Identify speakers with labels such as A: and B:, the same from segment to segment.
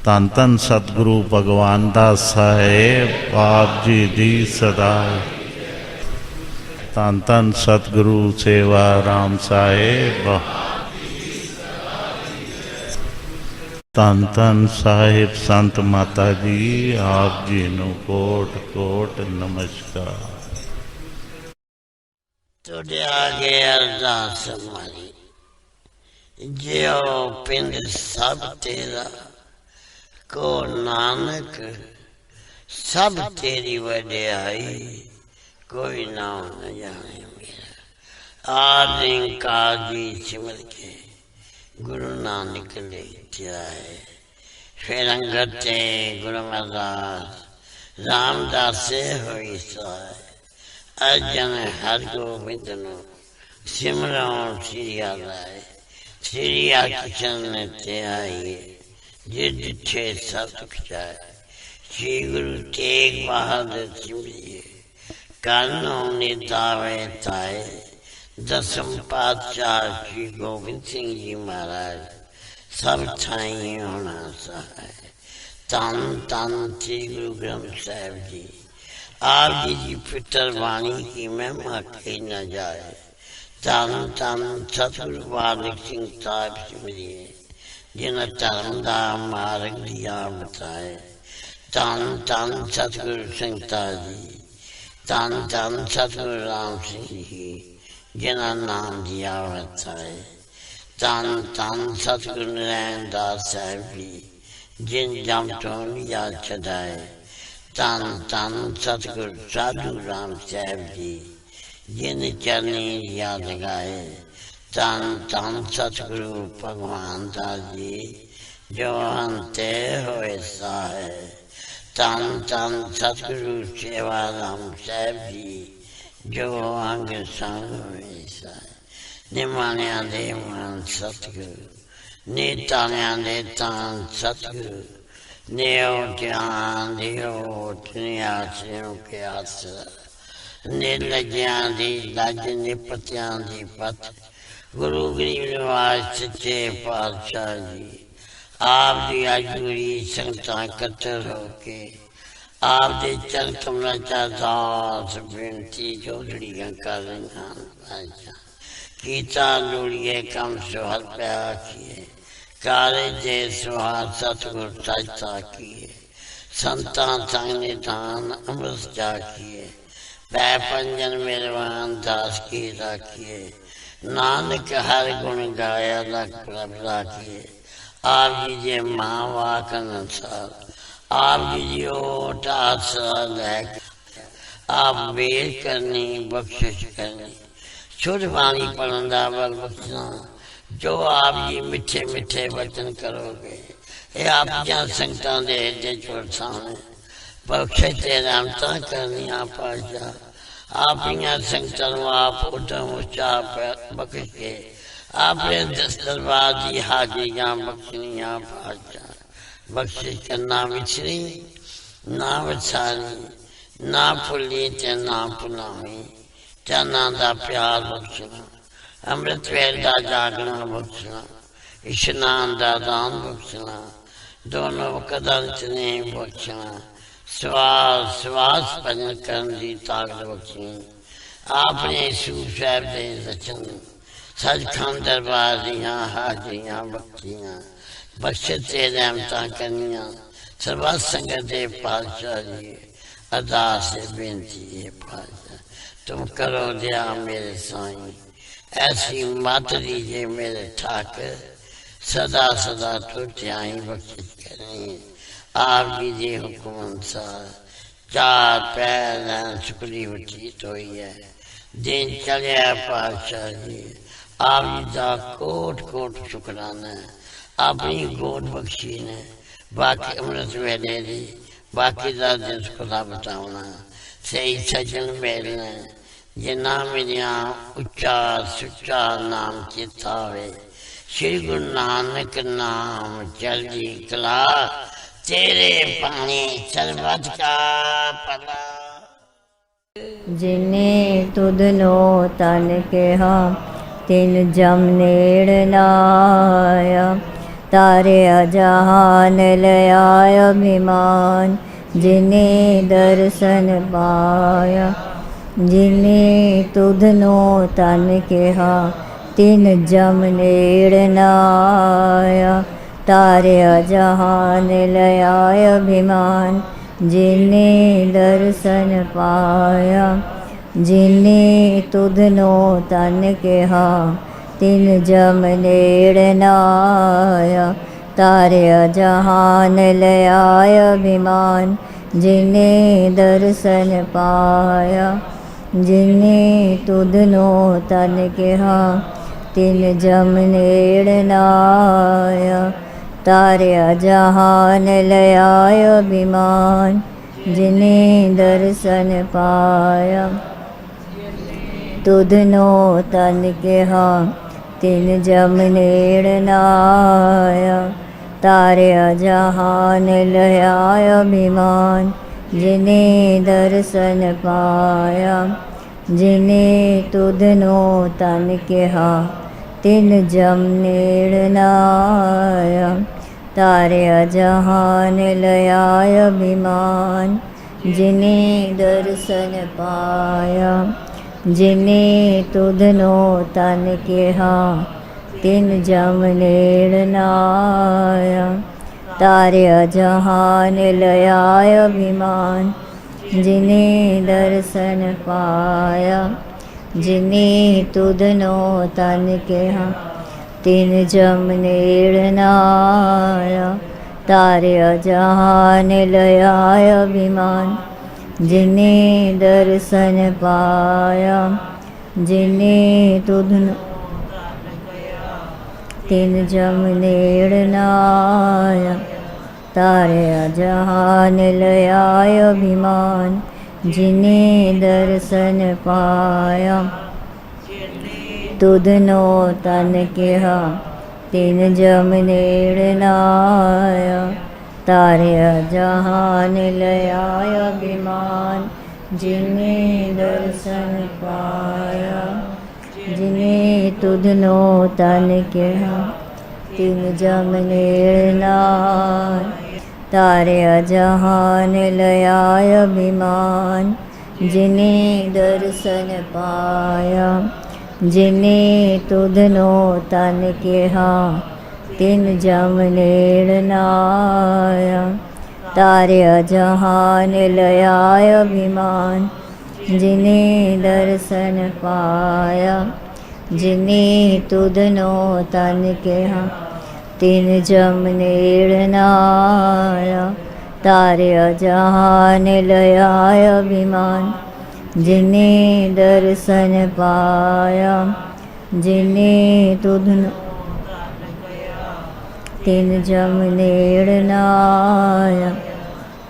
A: ਧੰਨ ਧੰਨ ਸਤਿਗੁਰੂ ਭਗਵਾਨ ਦਾਸ ਸਾਹਿਬ ਆਪ ਜੀ ਦੀ ਸਦਾ। ਧੰਨ ਧੰਨ ਸਤਿਗੁਰੂ ਸੇਵਾ ਰਾਮ ਸਾਹਿਬ। ਧੰਨ ਧੰਨ ਸਾਹਿਬ ਸੰਤ ਮਾਤਾ ਜੀ ਆਪ ਜੀ ਨੂੰ ਕੋਟ ਕੋਟ ਨਮਸਕਾਰ।
B: ਤੁਹਾਡੇ ਆਗੇ ਅਰਦਾਸ ਹਮਾਰੀ, ਜਿਉ ਪਿੰਡ ਸਭ ਤੇਰਾ, ਕੋ ਨਾਨਕ ਸਭ ਤੇਰੀ ਵਡਿਆਈ, ਕੋਈ ਨਾਮ ਨ ਜਾਣੇ ਮੇਰਾ। ਆਦਿ ਕਾਜੀ ਸਿਮਰ ਕੇ ਗੁਰੂ ਨਾਨਕ ਲੈ ਜਾਏ। ਫਿਰ ਅੰਗਦ ਤੇ ਗੁਰੂ ਅਮਰਦਾਸ ਰਾਮਦਾਸੇ ਹੋਈ ਸਾਏ। ਅਜਨ ਹਰ ਗੋਬਿੰਦ ਨੂੰ ਸਿਮਰਨ ਸ੍ਰੀ ਆਲਾਏ। ਸ੍ਰੀ ਅਰਚਨ ਤੇ ਆਈਏ, ਜੇ ਜਿੱਥੇ ਸਤਿ ਜਾਏ। ਸ਼੍ਰੀ ਗੁਰੂ ਤੇਗ ਬਹਾਦਰ ਸਿਮਰਿਏ, ਕਾਨੋਂ ਨਿਦਾਵੇ ਤਾਏ। ਦਸਮ ਪਾਤਸ਼ਾਹ ਸ਼੍ਰੀ ਗੋਬਿੰਦ ਸਿੰਘ ਜੀ ਮਹਾਰਾਜ ਸਭ ਥਾਈਂ ਹੋਣਾ ਸਹਾਏ। ਧੰਨ ਧੰਨ ਸ੍ਰੀ ਗੁਰੂ ਗ੍ਰੰਥ ਸਾਹਿਬ ਜੀ, आप जी की फितर वाणी की महिमा कही न जाए। धन धन सतगुरु बालक सिंह साहिब सिमरिए, जिन धर्म का मार्ग दिया बताए। धन धन सतगुरु संगता जी, धन धन सतगुरु राम सिंह जी, जिन्हें नाम दिया बताए। धन धन सतगुरु नारायण दास साहिब जी, जिन जम तो लिया छदाए। धन धन सतगुरु साधु राम साहिब जी, जिन चरनी याद गाए। धन धन सतगुरु भगवान दास जी, जो अंते होए साहे। धन धन सतगुरु सेवा राम साहिब जी, जो अंग संग होए साहे। निमानिया दे मान सतगुरु, नीतानिया दे तान सतगुरु। नेओ ज्ञान दियो नियासियों के आसरा, निर्लज्ञां दी लज निपत्यां दी पत। गुरु गरीब निवास सच्चे पातशाह जी, आप दी अजूरी संगतां कतर होके, आप दे चल कमला चा दास बेनती जोड़ियां कर रही। कीता लोड़िए कम सुहल पे आखिए, काले जे सुहार सतगुर सजता किए। संतां संग निधान अमृत जा किए, पै पंजन मेरवान दास की राखिए। नानक हर गुण गाया लख प्रभ राखिए। आप कीजिए माँ वाक अनुसार, आप कीजिए ओट आसरा लैक। आप बेर करनी बख्शिश करनी, शुद्ध वाणी पढ़ंदा बल बख्शना। जो आप जी मिठे मिठे वचन करोगे, ये आप जहाँ संगतां दे हृदय च वसाने। बख्शे ते रहमतां करनियां पातशाह, आप इयां संगतां नूं आप उदम उचा बख्श के आपने दरबार दी हाजिरियां बख्शनियां पातशाह। बख्शिश करना विछड़ी ना विसारी, ना भुली ते ना भुलावी। चरनां दा प्यार बख्शना, अमृत वेल का जागना बख्शना, इशनान का दान बख्शना। दोनों कदम ने बख्शना, श्वास श्वास भजन करने की ताकत बख्शनी। आपने सूर साहब के रचन सचखंड दरबार दियां हाजिरियां बख्शियां। बख्शे ते रहमतां करनियां सर्वत संगत दे पातशाह जी। अरदास बेनती है पातशाह, तुम करो दया मेरे साईं। ऐसी मत दीजिए मेरे ठाकर, सदा सदा टूटियाई बख्शिश करें। आप कीजिए हुक्म अनुसार, चार पैर सुखली बचीत हुई है। दिन चलिया पातशाह जी, आप जी का कोट कोट शुकराना। अपनी गोद बख्शी ने बाकी अमृत वेले दी, बाकी का दिन खुदा बताना। सही सजन मिलना, जिन्ना मेरिया उच्चा सुच्चा नाम चेता वे। श्री गुरु नानक नाम चढ़दी कला, तेरे पानी सरबत का भला।
C: जिने तुधनो तन कहा, तिन जम नेड़ नाया। तारया जहान लया अभिमान जिने दर्शन पाया। जिने तुधनो तन कहा तिन जम नेड़ न आया। तारया जहान लया अभिमान जिने दर्शन पाया। जिने तुधनो तन कहा तिन जम नेड़ न आया। तारया जहान लया अभिमान जिने दर्शन पाया। जिने तुधनो तन कहा तिन जम नेड़ न आया। तारया जहान लया अभिमान जिने दर्शन पाया। तुधनो तन कहा तिन जम नेड़ न आया। तारया जहान लया अभिमान जिने दर्शन पाया। जिने तुधनो तन कहा तिन जम नेड़ न आया। तारया जहान लया अभिमान जिने दर्शन पाया। जिने तुधनो तन कहा तिन जम नेड़ न आया। तारया जहान लया अभिमान जिने दर्शन पाया। जिने तुधनो तन कहा तिन जम नेड़ न आया। तारया जहान लया अभिमान जिने दर्शन पाया। जिने तुधनो तिन जम नेड़ न आया। तारया जहान लया अभिमान जिने दर्शन पाया। तुधनो तन कहा तिन जम नेड़ न आया। तारया जहान लया अभिमान जिने दर्शन पाया। जिने तुधनो तन कहा तिन जम नेड़ न आया। तारया जहान लया अभिमान जिने दर्शन पाया। जिने तुधनो तन कहा तिन जम नेड़ न आया। तारया जहान लया अभिमान जिने दर्शन पाया। जिने तुधनो तन कहा तिन जम नेड़ न आया। तारया जहान लया अभिमान जिने दर्शन पाया। जिने तुधनो तिन जम नेड़ न आया।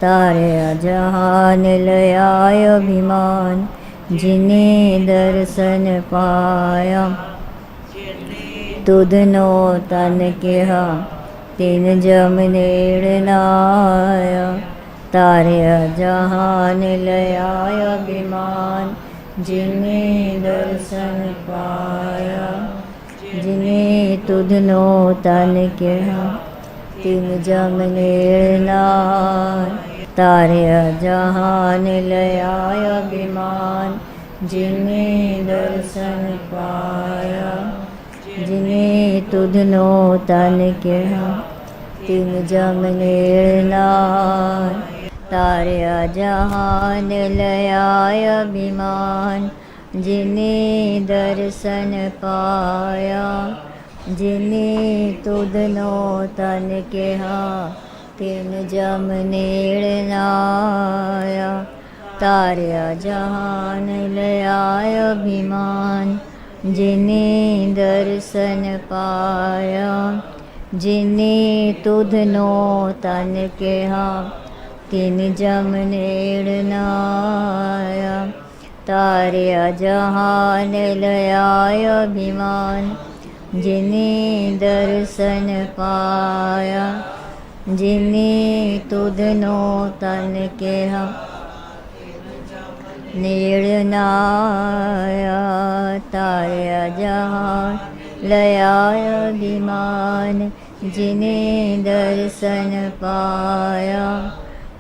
C: तारया जहान लया अभिमान जिने दर्शन पाया। तुधनो तन कहा तिन जम नेड़ न आया। तारया जहान लया अभिमान जिने दर्शन पाया। जिने तुधनो तन कहा तिन जम नेड़ न आया। तारया जहान लया अभिमान जिने दर्शन पाया। जिने तुधनो तन कहा तिन जम नेड़ न आया। तारया जहान लया अभिमान जिने दर्शन पाया। जिने तुधनो तन कहा तिन जम नेड़ न आया। तारया जहान लया अभिमान जिने दर्शन पाया। जिने तुधनो तन कहा तिन जम नेड़ न आया। तारया जहान लया अभिमान जिने दर्शन पाया। जिने तुधनो तन कहा नेड़ न आया। तारया जहान लया अभिमान जिने दर्शन पाया,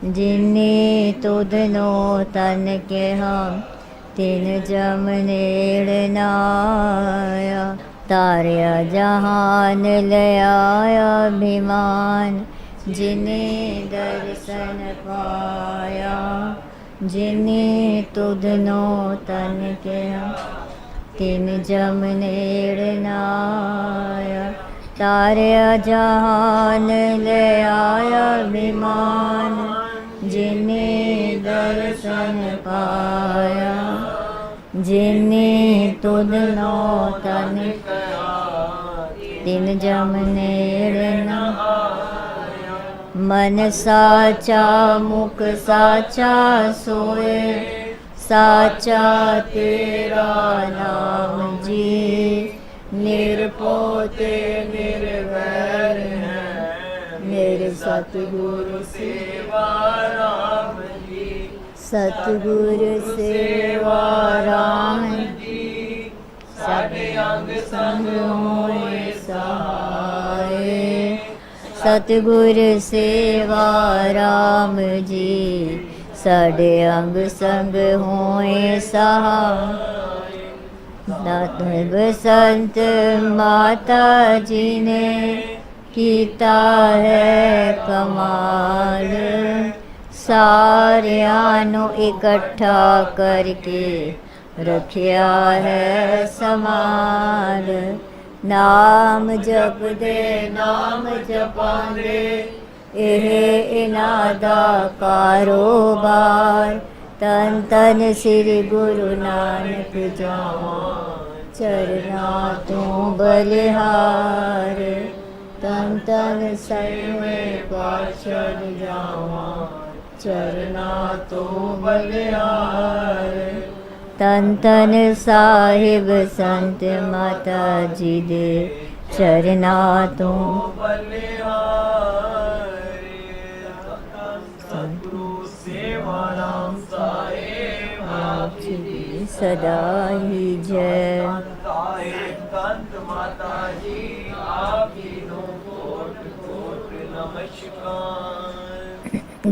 C: जिने तुधनो तन कहा, तिन जम नेड़ नाया। तारिया जहान लयाया अभिमान, जिने दर्शन पाया, जिने तुधनो तन कहा, तिन जम नेड़ नाया। तारिया जहान ले आया विमान, जिने दर्शन पाया, जिने तुधनो तन तिन जम नेड़ नाया। मन साचा मुख साचा सोए, साचा तेरा नाम जी। निरपोते निर्वैर है, मेरे सतगुरु सेवा राम जी। सतगुरु सेवा राम जी, साडे अंग संग होए सहाय। सतगुरु सेवा राम जी, साडे अंग संग होए सहाय। बसंत माता जी ने कीता है कमाल, सारियां नू इकट्ठा करके रखिया है समाल। नाम जपदे नाम जपांदे, एह इन्हां दा कारोबार। तन तन श्री गुरु नानक जावा, चरना तू बलिहार। तन तन सैवें पातशाह जावा, चरना तू बलिहार। तन तन साहिब संत माता जी दे, चरना तू बलिहार। सदा ही जय।
D: संत माता जी आप ही नो कोट कोट नमस्कार।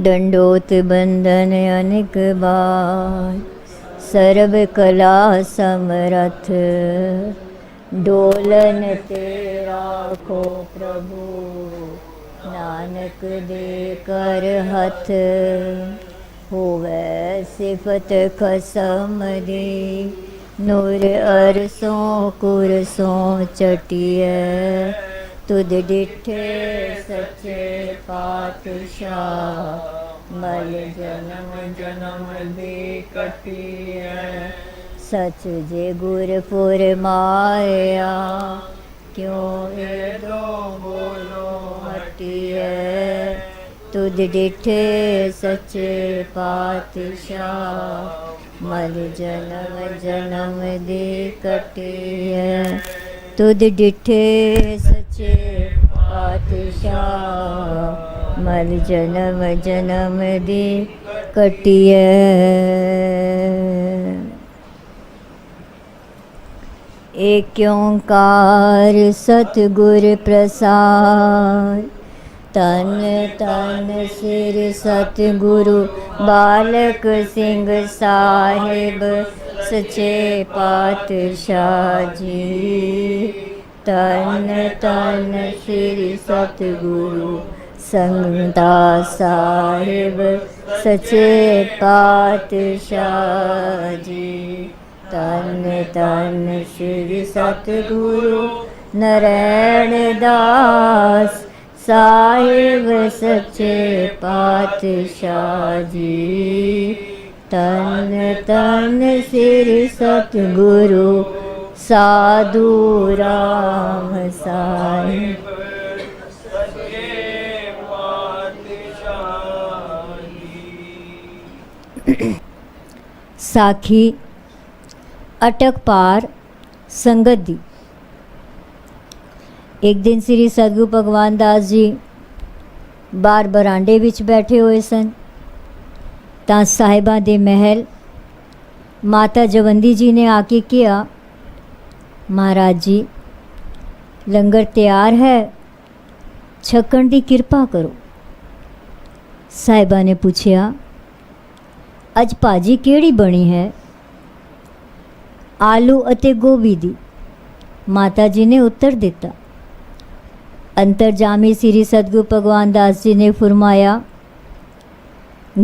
C: दंडोत बंदन अनेक बार, सर्व कला समरथ। डोलन तेरा को प्रभु, नानक दे कर हथ। होवे सिफत खसम दी, नूर अरसों कुरसों चटिए। तुद डिठे सच्चे पातशाह, मल जन्म जन्म दे कटिए। सच जे गुरपुर माया, क्यों ए दो बोलो हटिए। तुद डिठे सच्चे पातशाह, मल जन्म जन्म दे कटिए। तुद डिठे सच्चे पातशाह, मल जन्म जन्म दे कटिए। एक ओंकार सतगुर प्रसाद, तन तन सिर सतगुरु बालक सिंह साहिब सच्चे पातशाह जी। तन तन सिर सतगुरु संगता साहिब सच्चे पातशाह जी। तन तन श्री सतगुरु नारायण दास साहिब सच्चे पातशाह जी। तन तन श्री सतगुरु साधु राम साहिब
D: सच्चे पातशाह जी।
C: साखी अटक पार संगत दी। एक दिन श्री सतगुरु भगवान दास जी बाहर बरांडे विच बैठे हुए सन, तां साहिबां दे महल माता जवंदी जी ने आके कहा, महाराज जी लंगर तैयार है, ਛਕਣ ਦੀ ਕਿਰਪਾ ਕਰੋ। ਸਾਹਿਬਾ ਨੇ ਪੁੱਛਿਆ, ਅੱਜ ਭਾਜੀ ਕਿਹੜੀ ਬਣੀ ਹੈ? ਆਲੂ ਅਤੇ ਗੋਭੀ ਦੀ। ਮਾਤਾ ਜੀ ਨੇ ਉੱਤਰ ਦਿੱਤਾ। ਅੰਤਰਜਾਮੀ ਸ੍ਰੀ ਸਤਿਗੁਰੂ ਭਗਵਾਨ ਦਾਸ ਜੀ ਨੇ ਫਰਮਾਇਆ,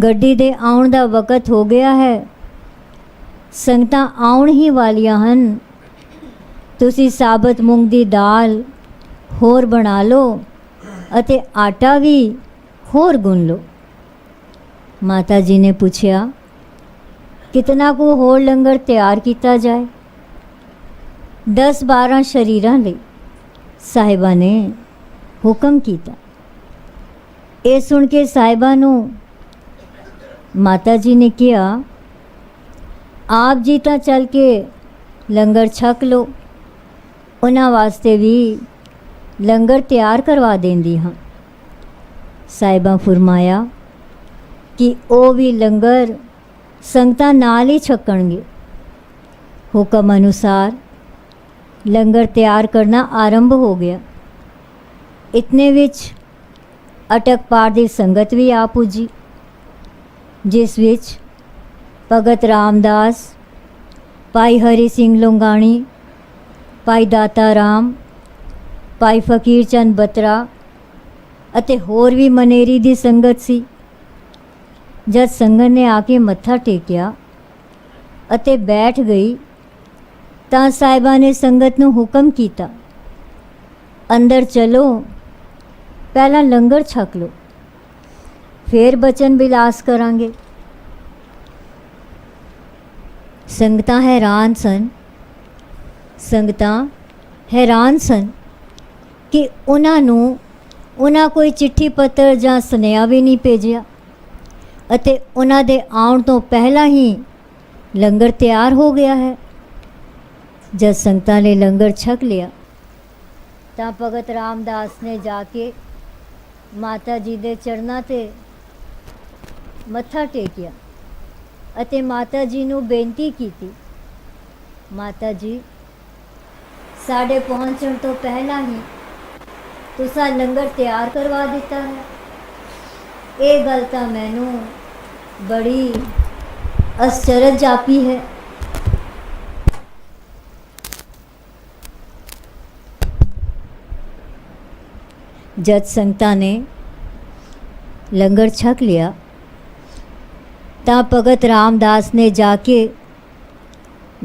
C: ਗੱਡੀ ਦੇ ਆਉਣ ਦਾ ਵਕਤ ਹੋ ਗਿਆ ਹੈ, ਸੰਗਤਾਂ ਆਉਣ ਹੀ ਵਾਲੀਆਂ ਹਨ। ਤੁਸੀਂ ਸਾਬਤ ਮੂੰਗ ਦੀ ਦਾਲ ਹੋਰ ਬਣਾ ਲਓ ਅਤੇ ਆਟਾ ਵੀ ਹੋਰ ਗੁੰਨ ਲਓ। ਮਾਤਾ ਜੀ ਨੇ ਪੁੱਛਿਆ, ਕਿਤਨਾ ਕੁ ਹੋਰ ਲੰਗਰ ਤਿਆਰ ਕੀਤਾ ਜਾਏ? 10-12 ਸ਼ਰੀਰਾਂ ਲਈ ਸਾਹਿਬਾ ਨੇ ਹੁਕਮ ਕੀਤਾ। ਇਹ ਸੁਣ ਕੇ ਸਾਹਿਬਾ ਨੂੰ ਮਾਤਾ ਜੀ ਨੇ ਕਿਹਾ, ਆਪ ਜੀ ਤਾਂ ਚੱਲ ਕੇ ਲੰਗਰ ਛਕ ਲਓ, ਉਹਨਾਂ ਵਾਸਤੇ ਵੀ ਲੰਗਰ ਤਿਆਰ ਕਰਵਾ ਦਿੰਦੀ ਹਾਂ। ਸਾਹਿਬਾ ਫਰਮਾਇਆ ਕਿ ਉਹ ਵੀ ਲੰਗਰ ਸੰਗਤਾਂ ਨਾਲ ਹੀ ਛਕਣਗੇ। ਹੁਕਮ ਅਨੁਸਾਰ ਲੰਗਰ ਤਿਆਰ ਕਰਨਾ ਆਰੰਭ ਹੋ ਗਿਆ। ਇਤਨੇ ਵਿੱਚ ਅਟਕ ਪਾਰ ਦੀ ਸੰਗਤ ਵੀ ਆ ਪੁੱਜੀ, ਜਿਸ ਵਿੱਚ ਭਗਤ ਰਾਮਦਾਸ, ਭਾਈ ਹਰੀ ਸਿੰਘ ਲੋਂਗਾਣੀ, ਭਾਈ ਦਾਤਾ ਰਾਮ, ਭਾਈ ਫਕੀਰ ਚੰਦ ਬਤਰਾ ਅਤੇ ਹੋਰ ਵੀ ਮਨੇਰੀ ਦੀ ਸੰਗਤ ਸੀ। ਜਦ ਸੰਗਤ ਨੇ ਆ ਕੇ ਮੱਥਾ ਟੇਕਿਆ ਅਤੇ ਬੈਠ ਗਈ ਤਾਂ ਸਾਹਿਬਾ ਨੇ ਸੰਗਤ ਨੂੰ ਹੁਕਮ ਕੀਤਾ, ਅੰਦਰ ਚਲੋ, ਪਹਿਲਾਂ ਲੰਗਰ ਛਕ ਲਓ, ਫਿਰ ਬਚਨ ਬਿਲਾਸ ਕਰਾਂਗੇ। ਸੰਗਤਾਂ ਹੈਰਾਨ ਸਨ ਕਿ ਉਹਨਾਂ ਕੋਈ ਚਿੱਠੀ ਪੱਤਰ ਜਾਂ ਸੁਨੇਹਾ ਵੀ ਨਹੀਂ ਭੇਜਿਆ ਅਤੇ ਉਹਨਾਂ ਦੇ ਆਉਣ ਤੋਂ ਪਹਿਲਾਂ ਹੀ ਲੰਗਰ ਤਿਆਰ ਹੋ ਗਿਆ ਹੈ। ਜਦ ਸੰਗਤਾਂ ਨੇ ਲੰਗਰ ਛਕ ਲਿਆ ਤਾਂ ਭਗਤ ਰਾਮਦਾਸ ਨੇ ਜਾ ਕੇ ਮਾਤਾ ਜੀ ਦੇ ਚਰਨਾਂ 'ਤੇ ਮੱਥਾ ਟੇਕਿਆ ਅਤੇ ਮਾਤਾ ਜੀ ਨੂੰ ਬੇਨਤੀ ਕੀਤੀ, ਮਾਤਾ ਜੀ, ਸਾਡੇ ਪਹੁੰਚਣ ਤੋਂ ਪਹਿਲਾਂ ਹੀ ਤੁਸੀਂ ਲੰਗਰ ਤਿਆਰ ਕਰਵਾ ਦਿੱਤਾ ਹੈ। ਇਹ ਗੱਲ ਤਾਂ ਮੈਨੂੰ ਬੜੀ ਅਚਰਜ ਜਾਪੀ ਹੈ। ਜਦ ਸੰਗਤਾਂ ਨੇ ਲੰਗਰ ਛਕ ਲਿਆ ਤਾਂ ਭਗਤ ਰਾਮਦਾਸ ਨੇ ਜਾ ਕੇ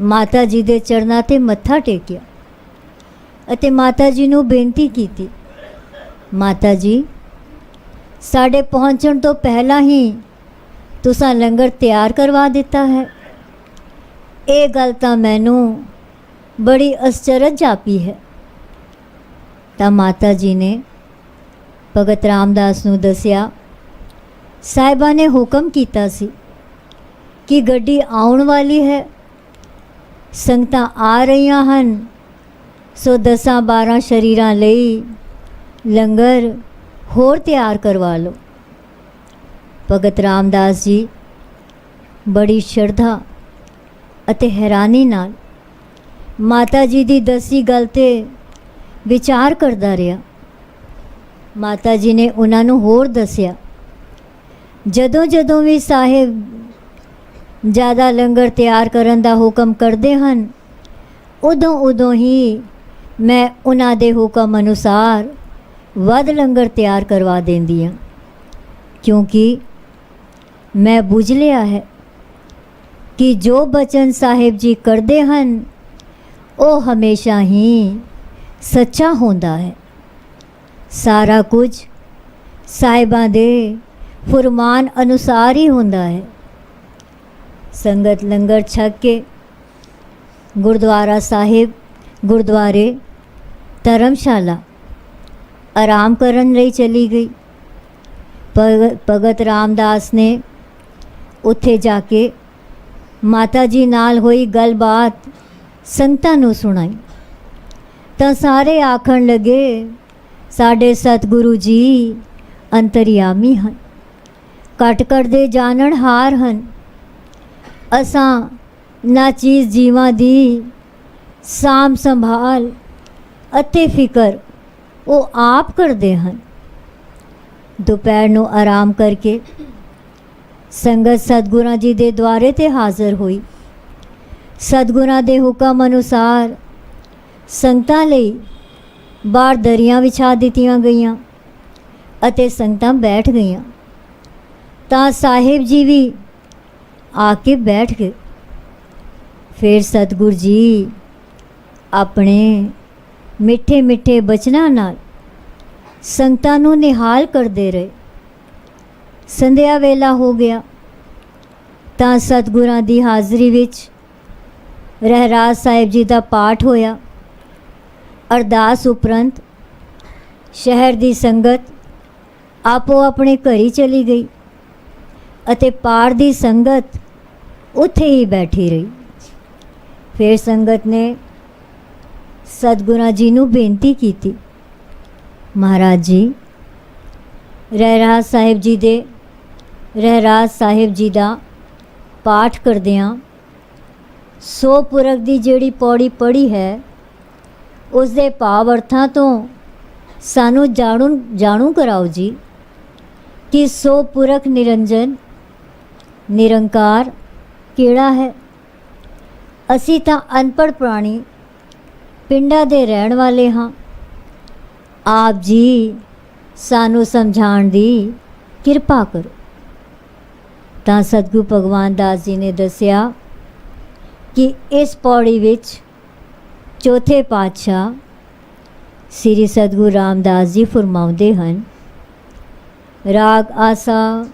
C: ਮਾਤਾ ਜੀ ਦੇ ਚਰਨਾਂ 'ਤੇ ਮੱਥਾ ਟੇਕਿਆ ਅਤੇ ਮਾਤਾ ਜੀ ਨੂੰ ਬੇਨਤੀ ਕੀਤੀ, ਮਾਤਾ ਜੀ, ਸਾਡੇ ਪਹੁੰਚਣ ਤੋਂ ਪਹਿਲਾਂ ਹੀ ਤੁਸੀਂ ਲੰਗਰ ਤਿਆਰ ਕਰਵਾ ਦਿੱਤਾ ਹੈ। ਇਹ ਗੱਲ ਤਾਂ ਮੈਨੂੰ ਬੜੀ ਅਚਰਜ ਜਾਪੀ ਹੈ। ਤਾਂ ਮਾਤਾ ਜੀ ਨੇ ਭਗਤ ਰਾਮਦਾਸ ਨੂੰ ਦੱਸਿਆ, ਸਾਹਿਬਾ ਨੇ ਹੁਕਮ ਕੀਤਾ ਸੀ ਕਿ ਗੱਡੀ ਆਉਣ ਵਾਲੀ ਹੈ, ਸੰਗਤਾਂ ਆ ਰਹੀਆਂ ਹਨ, ਸੋ 10-12 ਸ਼ਰੀਰਾਂ ਲਈ ਲੰਗਰ ਹੋਰ ਤਿਆਰ ਕਰਵਾ ਲਓ। ਭਗਤ ਰਾਮਦਾਸ ਜੀ ਬੜੀ ਸ਼ਰਧਾ ਅਤੇ ਹੈਰਾਨੀ ਨਾਲ ਮਾਤਾ ਜੀ ਦੀ ਦੱਸੀ ਗੱਲ 'ਤੇ ਵਿਚਾਰ ਕਰਦਾ ਰਿਹਾ। ਮਾਤਾ ਜੀ ਨੇ ਉਹਨਾਂ ਨੂੰ ਹੋਰ ਦੱਸਿਆ, ਜਦੋਂ ਵੀ ਸਾਹਿਬ ਜ਼ਿਆਦਾ ਲੰਗਰ ਤਿਆਰ ਕਰਨ ਦਾ ਹੁਕਮ ਕਰਦੇ ਹਨ, ਉਦੋਂ ਹੀ ਮੈਂ ਉਹਨਾਂ ਦੇ ਹੁਕਮ ਅਨੁਸਾਰ ਵੱਧ ਲੰਗਰ ਤਿਆਰ ਕਰਵਾ ਦਿੰਦੀ ਹਾਂ, ਕਿਉਂਕਿ ਮੈਂ ਬੁੱਝ ਲਿਆ ਹੈ ਕਿ ਜੋ ਬਚਨ ਸਾਹਿਬ ਜੀ ਕਰਦੇ ਹਨ ਉਹ ਹਮੇਸ਼ਾ ਹੀ ਸੱਚਾ ਹੁੰਦਾ ਹੈ। ਸਾਰਾ ਕੁਝ ਸਾਹਿਬਾਂ ਦੇ ਫਰਮਾਨ ਅਨੁਸਾਰ ਹੀ ਹੁੰਦਾ ਹੈ। ਸੰਗਤ ਲੰਗਰ ਛਕ ਕੇ ਗੁਰਦੁਆਰਾ ਸਾਹਿਬ, ਗੁਰਦੁਆਰੇ, ਧਰਮਸ਼ਾਲਾ ਆਰਾਮ ਕਰਨ ਲਈ ਚਲੀ ਗਈ। ਭਗਤ ਰਾਮਦਾਸ ਨੇ ਉੱਥੇ ਜਾ ਕੇ ਮਾਤਾ ਜੀ ਨਾਲ ਹੋਈ ਗੱਲਬਾਤ ਸੰਗਤਾਂ ਨੂੰ ਸੁਣਾਈ ਤਾਂ ਸਾਰੇ ਆਖਣ ਲੱਗੇ, ਸਾਡੇ ਸਤਿਗੁਰੂ ਜੀ ਅੰਤਰਯਾਮੀ ਹਨ, ਘਟ ਦੇ ਜਾਣਨਹਾਰ ਹਨ। ਅਸਾਂ ਨਾ ਚੀਜ਼ ਜੀਵਾਂ ਦੀ ਸਾਂਭ ਸੰਭਾਲ ਅਤੇ ਫਿਕਰ ਉਹ ਆਪ ਕਰਦੇ ਹਨ। ਦੁਪਹਿਰ ਨੂੰ ਆਰਾਮ ਕਰਕੇ ਸੰਗਤ ਸਤਿਗੁਰਾਂ ਜੀ ਦੇ ਦੁਆਰੇ ਤੇ ਹਾਜ਼ਰ ਹੋਈ। ਸਤਿਗੁਰਾਂ ਦੇ ਹੁਕਮ ਅਨੁਸਾਰ ਸੰਗਤਾਂ ਲਈ ਬਾਹਰ ਦਰੀਆਂ ਵਿਛਾ ਦਿੱਤੀਆਂ ਗਈਆਂ ਅਤੇ ਸੰਗਤਾਂ ਬੈਠ ਗਈਆਂ। ਤਾਂ ਸਾਹਿਬ ਜੀ ਵੀ ਆ ਕੇ ਬੈਠ ਗਏ। ਫਿਰ ਸਤਿਗੁਰ ਜੀ ਆਪਣੇ ਮਿੱਠੇ ਮਿੱਠੇ ਬਚਨਾਂ ਨਾਲ ਸੰਗਤਾਂ ਨੂੰ ਨਿਹਾਲ ਕਰਦੇ ਰਹੇ। ਸੰਧਿਆ ਵੇਲਾ ਹੋ ਗਿਆ ਤਾਂ ਸਤਿਗੁਰਾਂ ਦੀ ਹਾਜ਼ਰੀ ਵਿੱਚ ਰਹਿਰਾਸ ਸਾਹਿਬ ਜੀ ਦਾ ਪਾਠ ਹੋਇਆ। ਅਰਦਾਸ ਉਪਰੰਤ ਸ਼ਹਿਰ ਦੀ ਸੰਗਤ ਆਪੋ ਆਪਣੇ ਘਰੀ ਚਲੀ ਗਈ ਅਤੇ ਪਾਰ ਦੀ ਸੰਗਤ ਉੱਥੇ ਹੀ ਬੈਠੀ ਰਹੀ। ਫਿਰ ਸੰਗਤ ਨੇ ਸਤਿਗੁਰਾਂ ਜੀ ਨੂੰ ਬੇਨਤੀ ਕੀਤੀ, ਮਹਾਰਾਜ ਜੀ, ਰਹਿਰਾਸ ਸਾਹਿਬ ਜੀ ਦਾ ਪਾਠ ਕਰਦਿਆਂ 100 ਪੁਰਖ ਦੀ ਜਿਹੜੀ ਪੌੜੀ ਪੜ੍ਹੀ ਹੈ ਉਸ ਦੇ ਭਾਵ ਅਰਥਾਂ ਤੋਂ ਸਾਨੂੰ ਜਾਣੂ ਕਰਾਓ ਜੀ ਕਿ 100 ਪੁਰਖ ਨਿਰੰਜਨ ਨਿਰੰਕਾਰ ਕਿਹੜਾ ਹੈ। ਅਸੀਂ ਤਾਂ ਅਨਪੜ੍ਹ ਪ੍ਰਾਣੀ ਪਿੰਡਾਂ ਦੇ ਰਹਿਣ ਵਾਲੇ ਹਾਂ। ਆਪ ਜੀ ਸਾਨੂੰ ਸਮਝਾਉਣ ਦੀ ਕਿਰਪਾ ਕਰੋ। ਤਾਂ ਸਤਿਗੁਰੂ ਭਗਵਾਨ ਦਾਸ ਜੀ ਨੇ ਦੱਸਿਆ ਕਿ ਇਸ ਪੌੜੀ ਵਿੱਚ ਚੌਥੇ ਪਾਤਸ਼ਾਹ ਸ੍ਰੀ ਸਤਿਗੁਰੂ ਰਾਮਦਾਸ ਜੀ ਫਰਮਾਉਂਦੇ ਹਨ, ਰਾਗ ਆਸਾ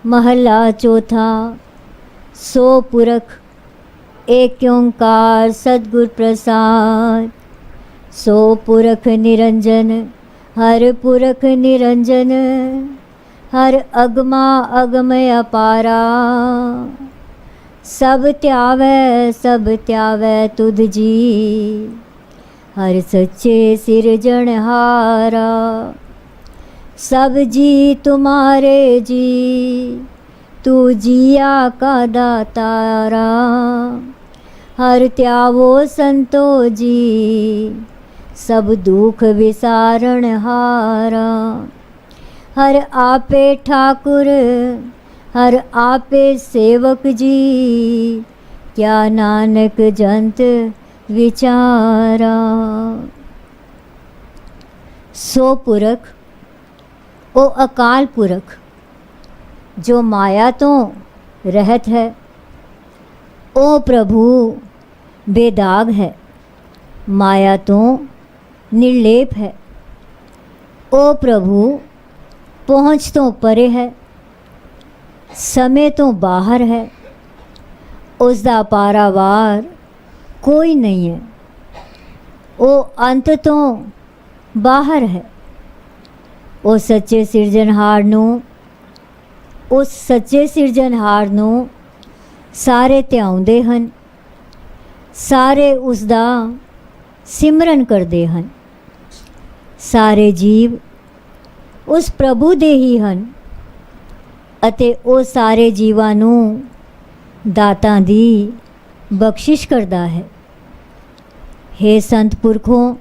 C: ਮਹੱਲਾ ਚੌਥਾ, 100 ਪੁਰਖ ਏਕ ਓੰਕਾਰ ਸਤਿਗੁਰ ਪ੍ਰਸਾਦ। 100 ਪੁਰਖ ਨਿਰੰਜਨ ਹਰ ਪੁਰਖ ਨਿਰੰਜਨ, ਹਰ ਅਗਮਾ ਅਗਮ ਅਪਾਰਾ। ਸਭ ਧਿਆਵੈ ਤੁਧ ਜੀ, ਹਰ ਸੱਚੇ ਸਿਰਜਣਹਾਰਾ। सब जी तुम्हारे जी, तू जिया का दातारा। हर त्यावो संतो जी, सब दुख विसारण हारा। हर आपे ठाकुर, हर आपे सेवक जी, क्या नानक जंत विचारा। 100 पुरख ਉਹ ਅਕਾਲ ਪੁਰਖ ਜੋ ਮਾਇਆ ਤੋਂ ਰਹਿਤ ਹੈ, ਉਹ ਪ੍ਰਭੂ ਬੇਦਾਗ ਹੈ, ਮਾਇਆ ਤੋਂ ਨਿਰਲੇਪ ਹੈ। ਉਹ ਪ੍ਰਭੂ ਪਹੁੰਚ ਤੋਂ ਪਰੇ ਹੈ, ਸਮੇਂ ਤੋਂ ਬਾਹਰ ਹੈ, ਉਸ ਦਾ ਪਾਰਾਵਾਰ ਕੋਈ ਨਹੀਂ ਹੈ। ਉਹ ਅੰਤ ਤੋਂ ਬਾਹਰ ਹੈ। ਉਹ ਸੱਚੇ ਸਿਰਜਣਹਾਰ ਨੂੰ, ਉਸ ਸੱਚੇ ਸਿਰਜਣਹਾਰ ਨੂੰ ਸਾਰੇ ਧਿਆਉਂਦੇ ਹਨ, ਸਾਰੇ ਉਸ ਦਾ ਸਿਮਰਨ ਕਰਦੇ ਹਨ। ਸਾਰੇ ਜੀਵ ਉਸ ਪ੍ਰਭੂ ਦੇ ਹੀ ਹਨ ਅਤੇ ਉਹ ਸਾਰੇ ਜੀਵਾਂ ਨੂੰ ਦਾਤਾਂ ਦੀ ਬਖਸ਼ਿਸ਼ ਕਰਦਾ ਹੈ। ਹੇ ਸੰਤ ਪੁਰਖੋਂ,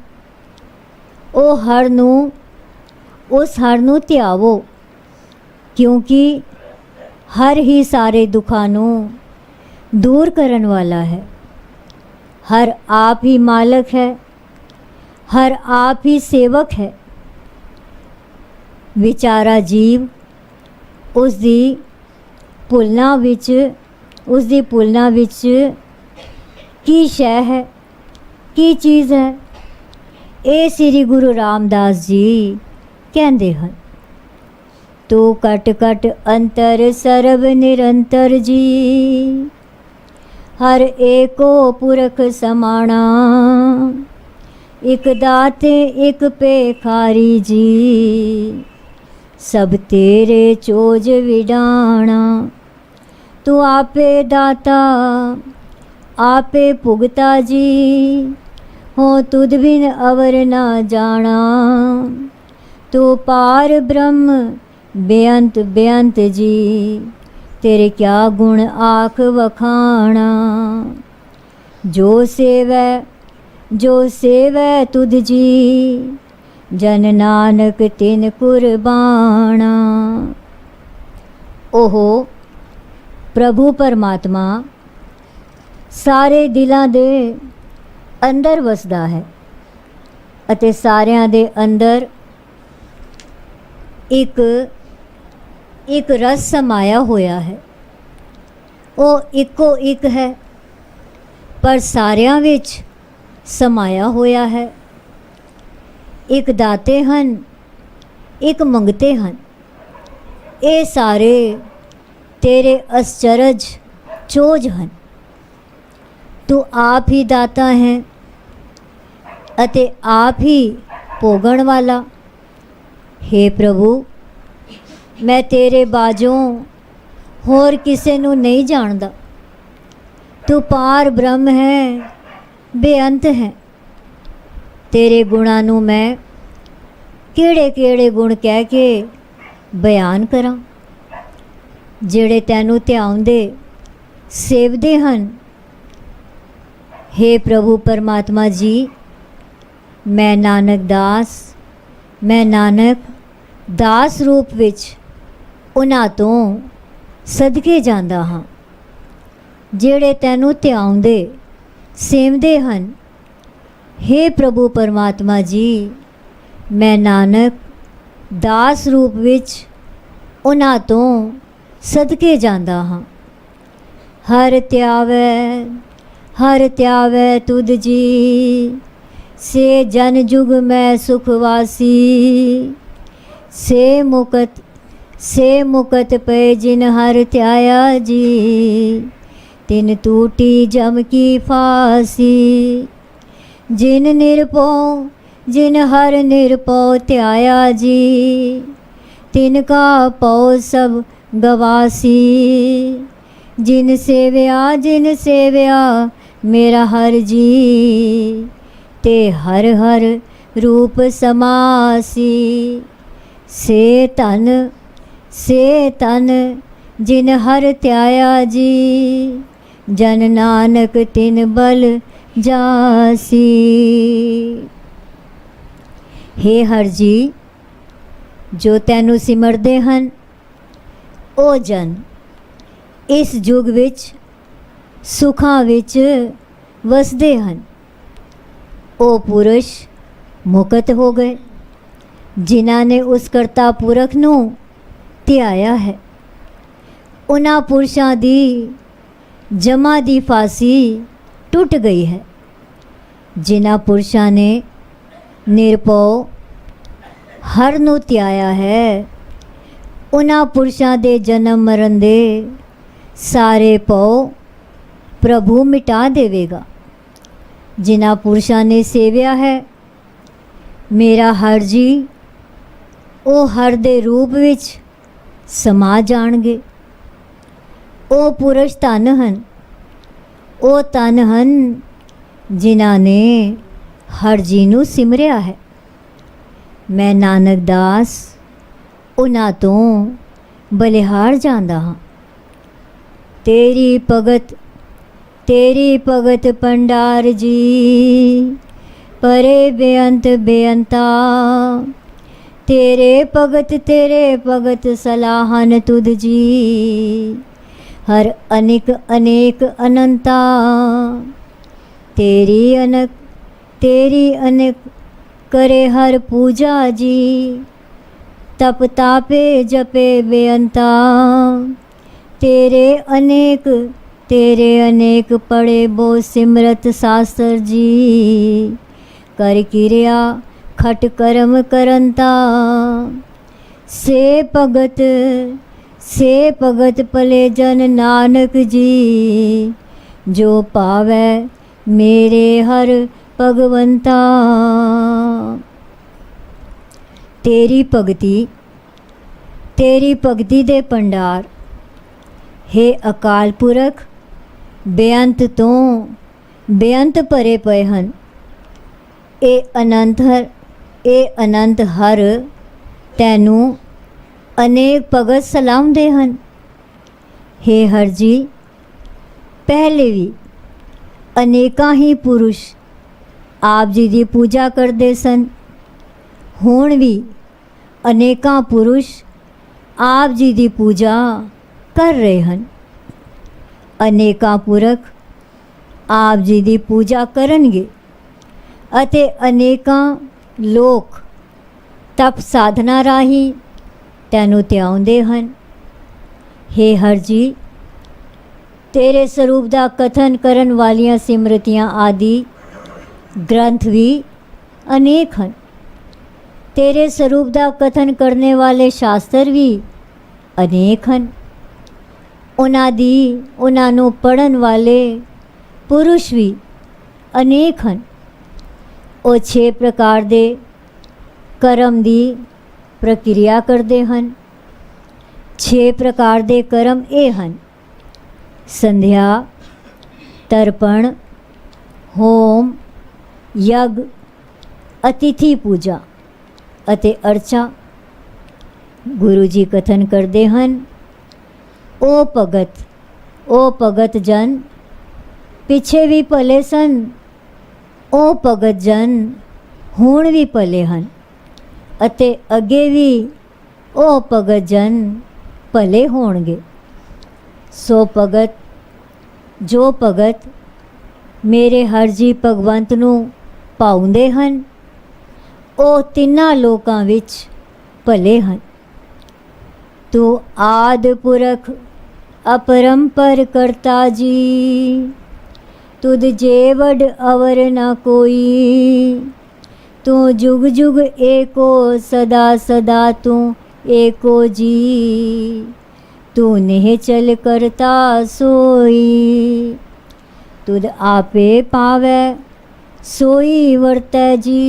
C: ਉਹ ਹਰ ਨੂੰ, ਉਸ ਹਰ ਨੂੰ ਧਿਆਵੋ, ਕਿਉਂਕਿ ਹਰ ਹੀ ਸਾਰੇ ਦੁੱਖਾਂ ਨੂੰ ਦੂਰ ਕਰਨ ਵਾਲਾ ਹੈ। ਹਰ ਆਪ ਹੀ ਮਾਲਕ ਹੈ, ਹਰ ਆਪ ਹੀ ਸੇਵਕ ਹੈ। ਵਿਚਾਰਾ ਜੀਵ ਉਸ ਦੀ ਭੁੱਲਣਾ ਵਿੱਚ ਕੀ ਸ਼ੈ ਹੈ, ਕੀ ਚੀਜ਼ ਹੈ, ਇਹ ਸ੍ਰੀ ਗੁਰੂ ਰਾਮਦਾਸ ਜੀ ਕਹਿੰਦੇ ਹਨ। ਤੂੰ ਕਟ ਕਟ ਅੰਤਰ ਸਰਬ ਨਿਰੰਤਰ ਜੀ, ਹਰ ਏਕੋ ਪੁਰਖ ਸਮਾਣਾ। ਇੱਕ ਦਾਤੇ ਇੱਕ ਭੇਖਾਰੀ ਜੀ, ਸਭ ਤੇਰੇ ਚੋਜ ਵਿਡਾਣਾ। ਤੂੰ ਆਪੇ ਦਾਤਾ आपे पुगता जी, हो तुद बिन अवर ना जाना। तू पार ब्रह्म बेअंत बेअंत जी, तेरे क्या गुण आख वखाना। जो सेवै तुद जी, ਜਨ ਨਾਨਕ ਤਿਨ ਕੁਰਬਾਣਾ। ਉਹ ਪ੍ਰਭੂ ਪਰਮਾਤਮਾ ਸਾਰੇ ਦਿਲਾਂ ਦੇ ਅੰਦਰ ਵਸਦਾ ਹੈ ਅਤੇ ਸਾਰਿਆਂ ਦੇ ਅੰਦਰ ਇੱਕ ਰਸ ਸਮਾਇਆ ਹੋਇਆ ਹੈ। ਉਹ ਇੱਕੋ ਇੱਕ ਹੈ ਪਰ ਸਾਰਿਆਂ ਵਿੱਚ ਸਮਾਇਆ ਹੋਇਆ ਹੈ। ਇੱਕ ਦਾਤੇ ਹਨ, ਇੱਕ ਮੰਗਤੇ ਹਨ। ਇਹ ਸਾਰੇ ਤੇਰੇ ਅਸਚਰਜ ਚੋਜ ਹਨ। ਤੂੰ ਆਪ ਹੀ ਦਾਤਾ ਹੈ ਅਤੇ ਆਪ ਹੀ ਭੋਗਣ ਵਾਲਾ। हे ਪ੍ਰਭੂ, ਮੈਂ ਤੇਰੇ ਬਾਝੋਂ ਹੋਰ ਕਿਸੇ ਨੂੰ ਨਹੀਂ ਜਾਣਦਾ। ਤੂੰ ਪਾਰ ਬ੍ਰਹਮ ਹੈ, ਬੇਅੰਤ ਹੈ। ਤੇਰੇ ਗੁਣਾਂ ਨੂੰ ਮੈਂ ਕਿਹੜੇ ਕਿਹੜੇ ਗੁਣ ਕਹਿ ਕੇ ਬਿਆਨ ਕਰਾਂ, ਜਿਹੜੇ ਤੈਨੂੰ ਧਿਆਉਂਦੇ ਸੇਵਦੇ ਹਨ। हे ਪ੍ਰਭੂ ਪਰਮਾਤਮਾ ਜੀ, ਮੈਂ ਨਾਨਕ ਦਾਸ ਰੂਪ ਵਿੱਚ ਉਹਨਾਂ ਤੋਂ ਸਦਕੇ ਜਾਂਦਾ ਹਾਂ ਜਿਹੜੇ ਤੈਨੂੰ ਧਿਆਉਂਦੇ ਸੇਵਦੇ ਹਨ। हे ਪ੍ਰਭੂ ਪਰਮਾਤਮਾ ਜੀ, ਮੈਂ ਨਾਨਕ ਦਾਸ ਰੂਪ ਵਿੱਚ ਉਹਨਾਂ ਤੋਂ ਸਦਕੇ ਜਾਂਦਾ ਹਾਂ। ਹਰ ਧਿਆਵੈ ਤੁਧ ਜੀ, ਸੇ ਜਨ ਜੁਗ ਮੈਂ ਸੁਖਵਾਸੀ। ਸੇ ਮੁਕਤ ਪਏ ਜਿਨ ਹਰ ਧਿਆਇਆ ਜੀ, ਤਿਨ ਟੂਟੀ ਜਮ ਕੀ ਫਾਸੀ। ਜਿਨ ਹਰ ਨਿਰਭਉ ਧਿਆਇਆ ਜੀ, ਤਿਨ ਕਾ ਪਉ ਸਭ ਗਵਾਸੀ। ਜਿਨ ਸੇਵਿਆ ਮੇਰਾ ਹਰ ਜੀ, ਤੇ ਹਰ ਹਰ ਰੂਪ ਸਮਾਸੀ। ਸੇ ਤਨ ਜਿਨ ਹਰ ਧਿਆਇਆ ਜੀ, ਜਨ ਨਾਨਕ ਤਿਨ ਬਲ ਜਾਸੀ। हे ਹਰ ਜੀ, ਜੋ ਤੈਨੂੰ ਸਿਮਰਦੇ ਹਨ ਉਹ ਜਨ ਇਸ ਯੁੱਗ ਵਿੱਚ ਸੁੱਖਾਂ ਵਿੱਚ ਵਸਦੇ ਹਨ। ਉਹ ਪੁਰਸ਼ ਮੁਕਤ ਹੋ ਗਏ ਜਿਨ੍ਹਾਂ ਨੇ ਉਸ ਕਰਤਾ ਪੁਰਖ ਨੂੰ ਧਿਆਇਆ ਹੈ। ਉਹਨਾਂ ਪੁਰਸ਼ਾਂ ਦੀ ਜਮਾ ਦੀ ਫਾਸੀ ਟੁੱਟ ਗਈ ਹੈ। ਜਿਨ੍ਹਾਂ ਪੁਰਸ਼ਾਂ ਨੇ ਨਿਰਭਉ ਹਰ ਨੂੰ ਧਿਆਇਆ ਹੈ, ਉਹਨਾਂ ਪੁਰਸ਼ਾਂ ਦੇ ਜਨਮ ਮਰਨ ਦੇ ਸਾਰੇ ਭਉ ਪ੍ਰਭੂ ਮਿਟਾ ਦੇਵੇਗਾ। ਜਿਨ੍ਹਾਂ ਪੁਰਸ਼ਾਂ ਨੇ ਸੇਵਿਆ ਹੈ ਮੇਰਾ ਹਰ ਜੀ, ਉਹ ਹਰ ਦੇ ਰੂਪ ਵਿੱਚ ਸਮਾ ਜਾਣਗੇ। ਉਹ ਪੁਰਸ਼ ਧਨ ਹਨ, ਉਹ ਧਨ ਹਨ ਜਿਨ੍ਹਾਂ ਨੇ ਹਰ ਜੀ ਨੂੰ ਸਿਮਰਿਆ ਹੈ। ਮੈਂ ਨਾਨਕ ਦਾਸ ਉਹਨਾਂ ਤੋਂ ਬਲਿਹਾਰ ਜਾਂਦਾ ਹਾਂ। ਤੇਰੀ ਭਗਤ ਭੰਡਾਰ ਜੀ, ਪਰੇ ਬੇਅੰਤਾ। ਤੇਰੇ ਭਗਤ ਸਲਾਹਨ ਤੁਧ ਜੀ, ਹਰ ਅਨੇਕ ਅਨੰਤਾ। ਤੇਰੀ ਅਨਕ करे हर पूजा जी, तप तापे जपे बेअंता। तेरे अनेक पढ़े बो सिमरत शास्त्र जी, कर किरिया खट कर्म करंता। से भगत पले जन नानक जी, जो पावै मेरे हर भगवंता। तेरी भगती दे भंडार, हे अकाल पुरख बेअंत तो बेअंत भरे पए हन। ए अनंत हर तैनू अनेक भगत सलामदे हन। हे हर जी, पहले भी अनेकां ही पुरुष आप जी की पूजा करते सन, ਹੁਣ ਵੀ ਅਨੇਕਾਂ ਪੁਰਸ਼ ਆਪ ਜੀ ਦੀ ਪੂਜਾ ਕਰ ਰਹੇ ਹਨ। ਅਨੇਕਾਂ ਪੁਰਖ ਆਪ ਜੀ ਦੀ ਪੂਜਾ ਕਰਨਗੇ ਅਤੇ ਅਨੇਕਾਂ ਲੋਕ ਤਪ ਸਾਧਨਾ ਰਾਹੀਂ ਤੈਨੂੰ ਧਿਆਉਂਦੇ ਹਨ। हे ਹਰ ਜੀ, ਤੇਰੇ ਸਰੂਪ ਦਾ ਕਥਨ ਕਰਨ ਵਾਲੀਆਂ ਸਿਮਰਤੀਆਂ ਆਦਿ ਗ੍ਰੰਥ ਵੀ ਅਨੇਕ ਹਨ। ਤੇਰੇ ਸਰੂਪ ਦਾ ਕਥਨ ਕਰਨੇ ਵਾਲੇ ਸ਼ਾਸਤਰ ਵੀ ਅਨੇਕ ਹਨ। ਉਹਨਾਂ ਨੂੰ ਪੜ੍ਹਨ ਵਾਲੇ ਪੁਰਸ਼ ਵੀ ਅਨੇਕ ਹਨ। ਉਹ 6 ਪ੍ਰਕਾਰ ਦੇ ਕਰਮ ਦੀ ਪ੍ਰਕਿਰਿਆ ਕਰਦੇ ਹਨ। 6 ਪ੍ਰਕਾਰ ਦੇ ਕਰਮ ਇਹ ਹਨ: ਸੰਧਿਆ, ਤਰਪਣ, ਹੋਮ, ਯਗ, ਅਤਿਥੀ ਪੂਜਾ ਅਤੇ ਅਰਚਾ। ਗੁਰੂ ਜੀ ਕਥਨ ਕਰਦੇ ਹਨ, ਉਹ ਭਗਤ ਜਨ ਪਿੱਛੇ ਵੀ ਭਲੇ ਸਨ, ਉਹ ਭਗਤ ਜਨ ਹੁਣ ਵੀ ਭਲੇ ਹਨ ਅਤੇ ਅੱਗੇ ਵੀ ਉਹ ਭਗਤ ਜਨ ਭਲੇ ਹੋਣਗੇ। ਸੋ ਭਗਤ, ਜੋ ਭਗਤ ਮੇਰੇ ਹਰ ਜੀ ਭਗਵੰਤ ਨੂੰ ਪਾਉਂਦੇ ਹਨ, ਉਹ ਤਿੰਨਾਂ ਲੋਕਾਂ ਵਿੱਚ ਭਲੇ ਹਨ। ਤੂੰ ਆਦਿ ਪੁਰਖ अपरंपर करता जी, तुद जेवड अवर न कोई। तू जुग जुग एको, सदा सदा तू एको जी। तू नेह चल करता सोई, तुद आपे पावै सोई वर्तै जी।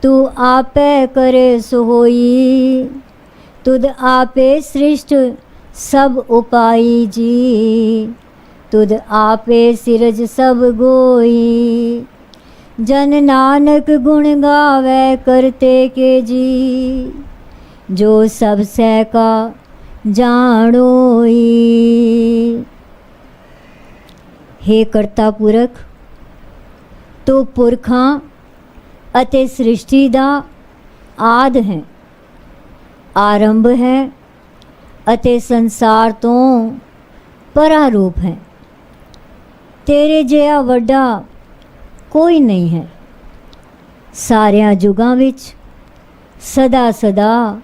C: तू आपे करे सोई, तुद आपे सृष्ट सब उपाई जी। तुद आपे सिरज सब गोई, जन नानक गुण गावे करते के जी। जो सब सह का जाणोई। हे करता पुरख, तो पुरखां ਅਤੇ ਸ੍ਰਿਸ਼ਟੀ ਦਾ ਆਦ ਹੈ, ਆਰੰਭ ਹੈ ਅਤੇ ਸੰਸਾਰ ਤੋਂ ਪਰਾ ਰੂਪ ਹੈ। ਤੇਰੇ ਜਿਹਾ ਵੱਡਾ ਕੋਈ ਨਹੀਂ ਹੈ। ਸਾਰਿਆਂ ਯੁਗਾਂ ਵਿੱਚ ਸਦਾ ਸਦਾ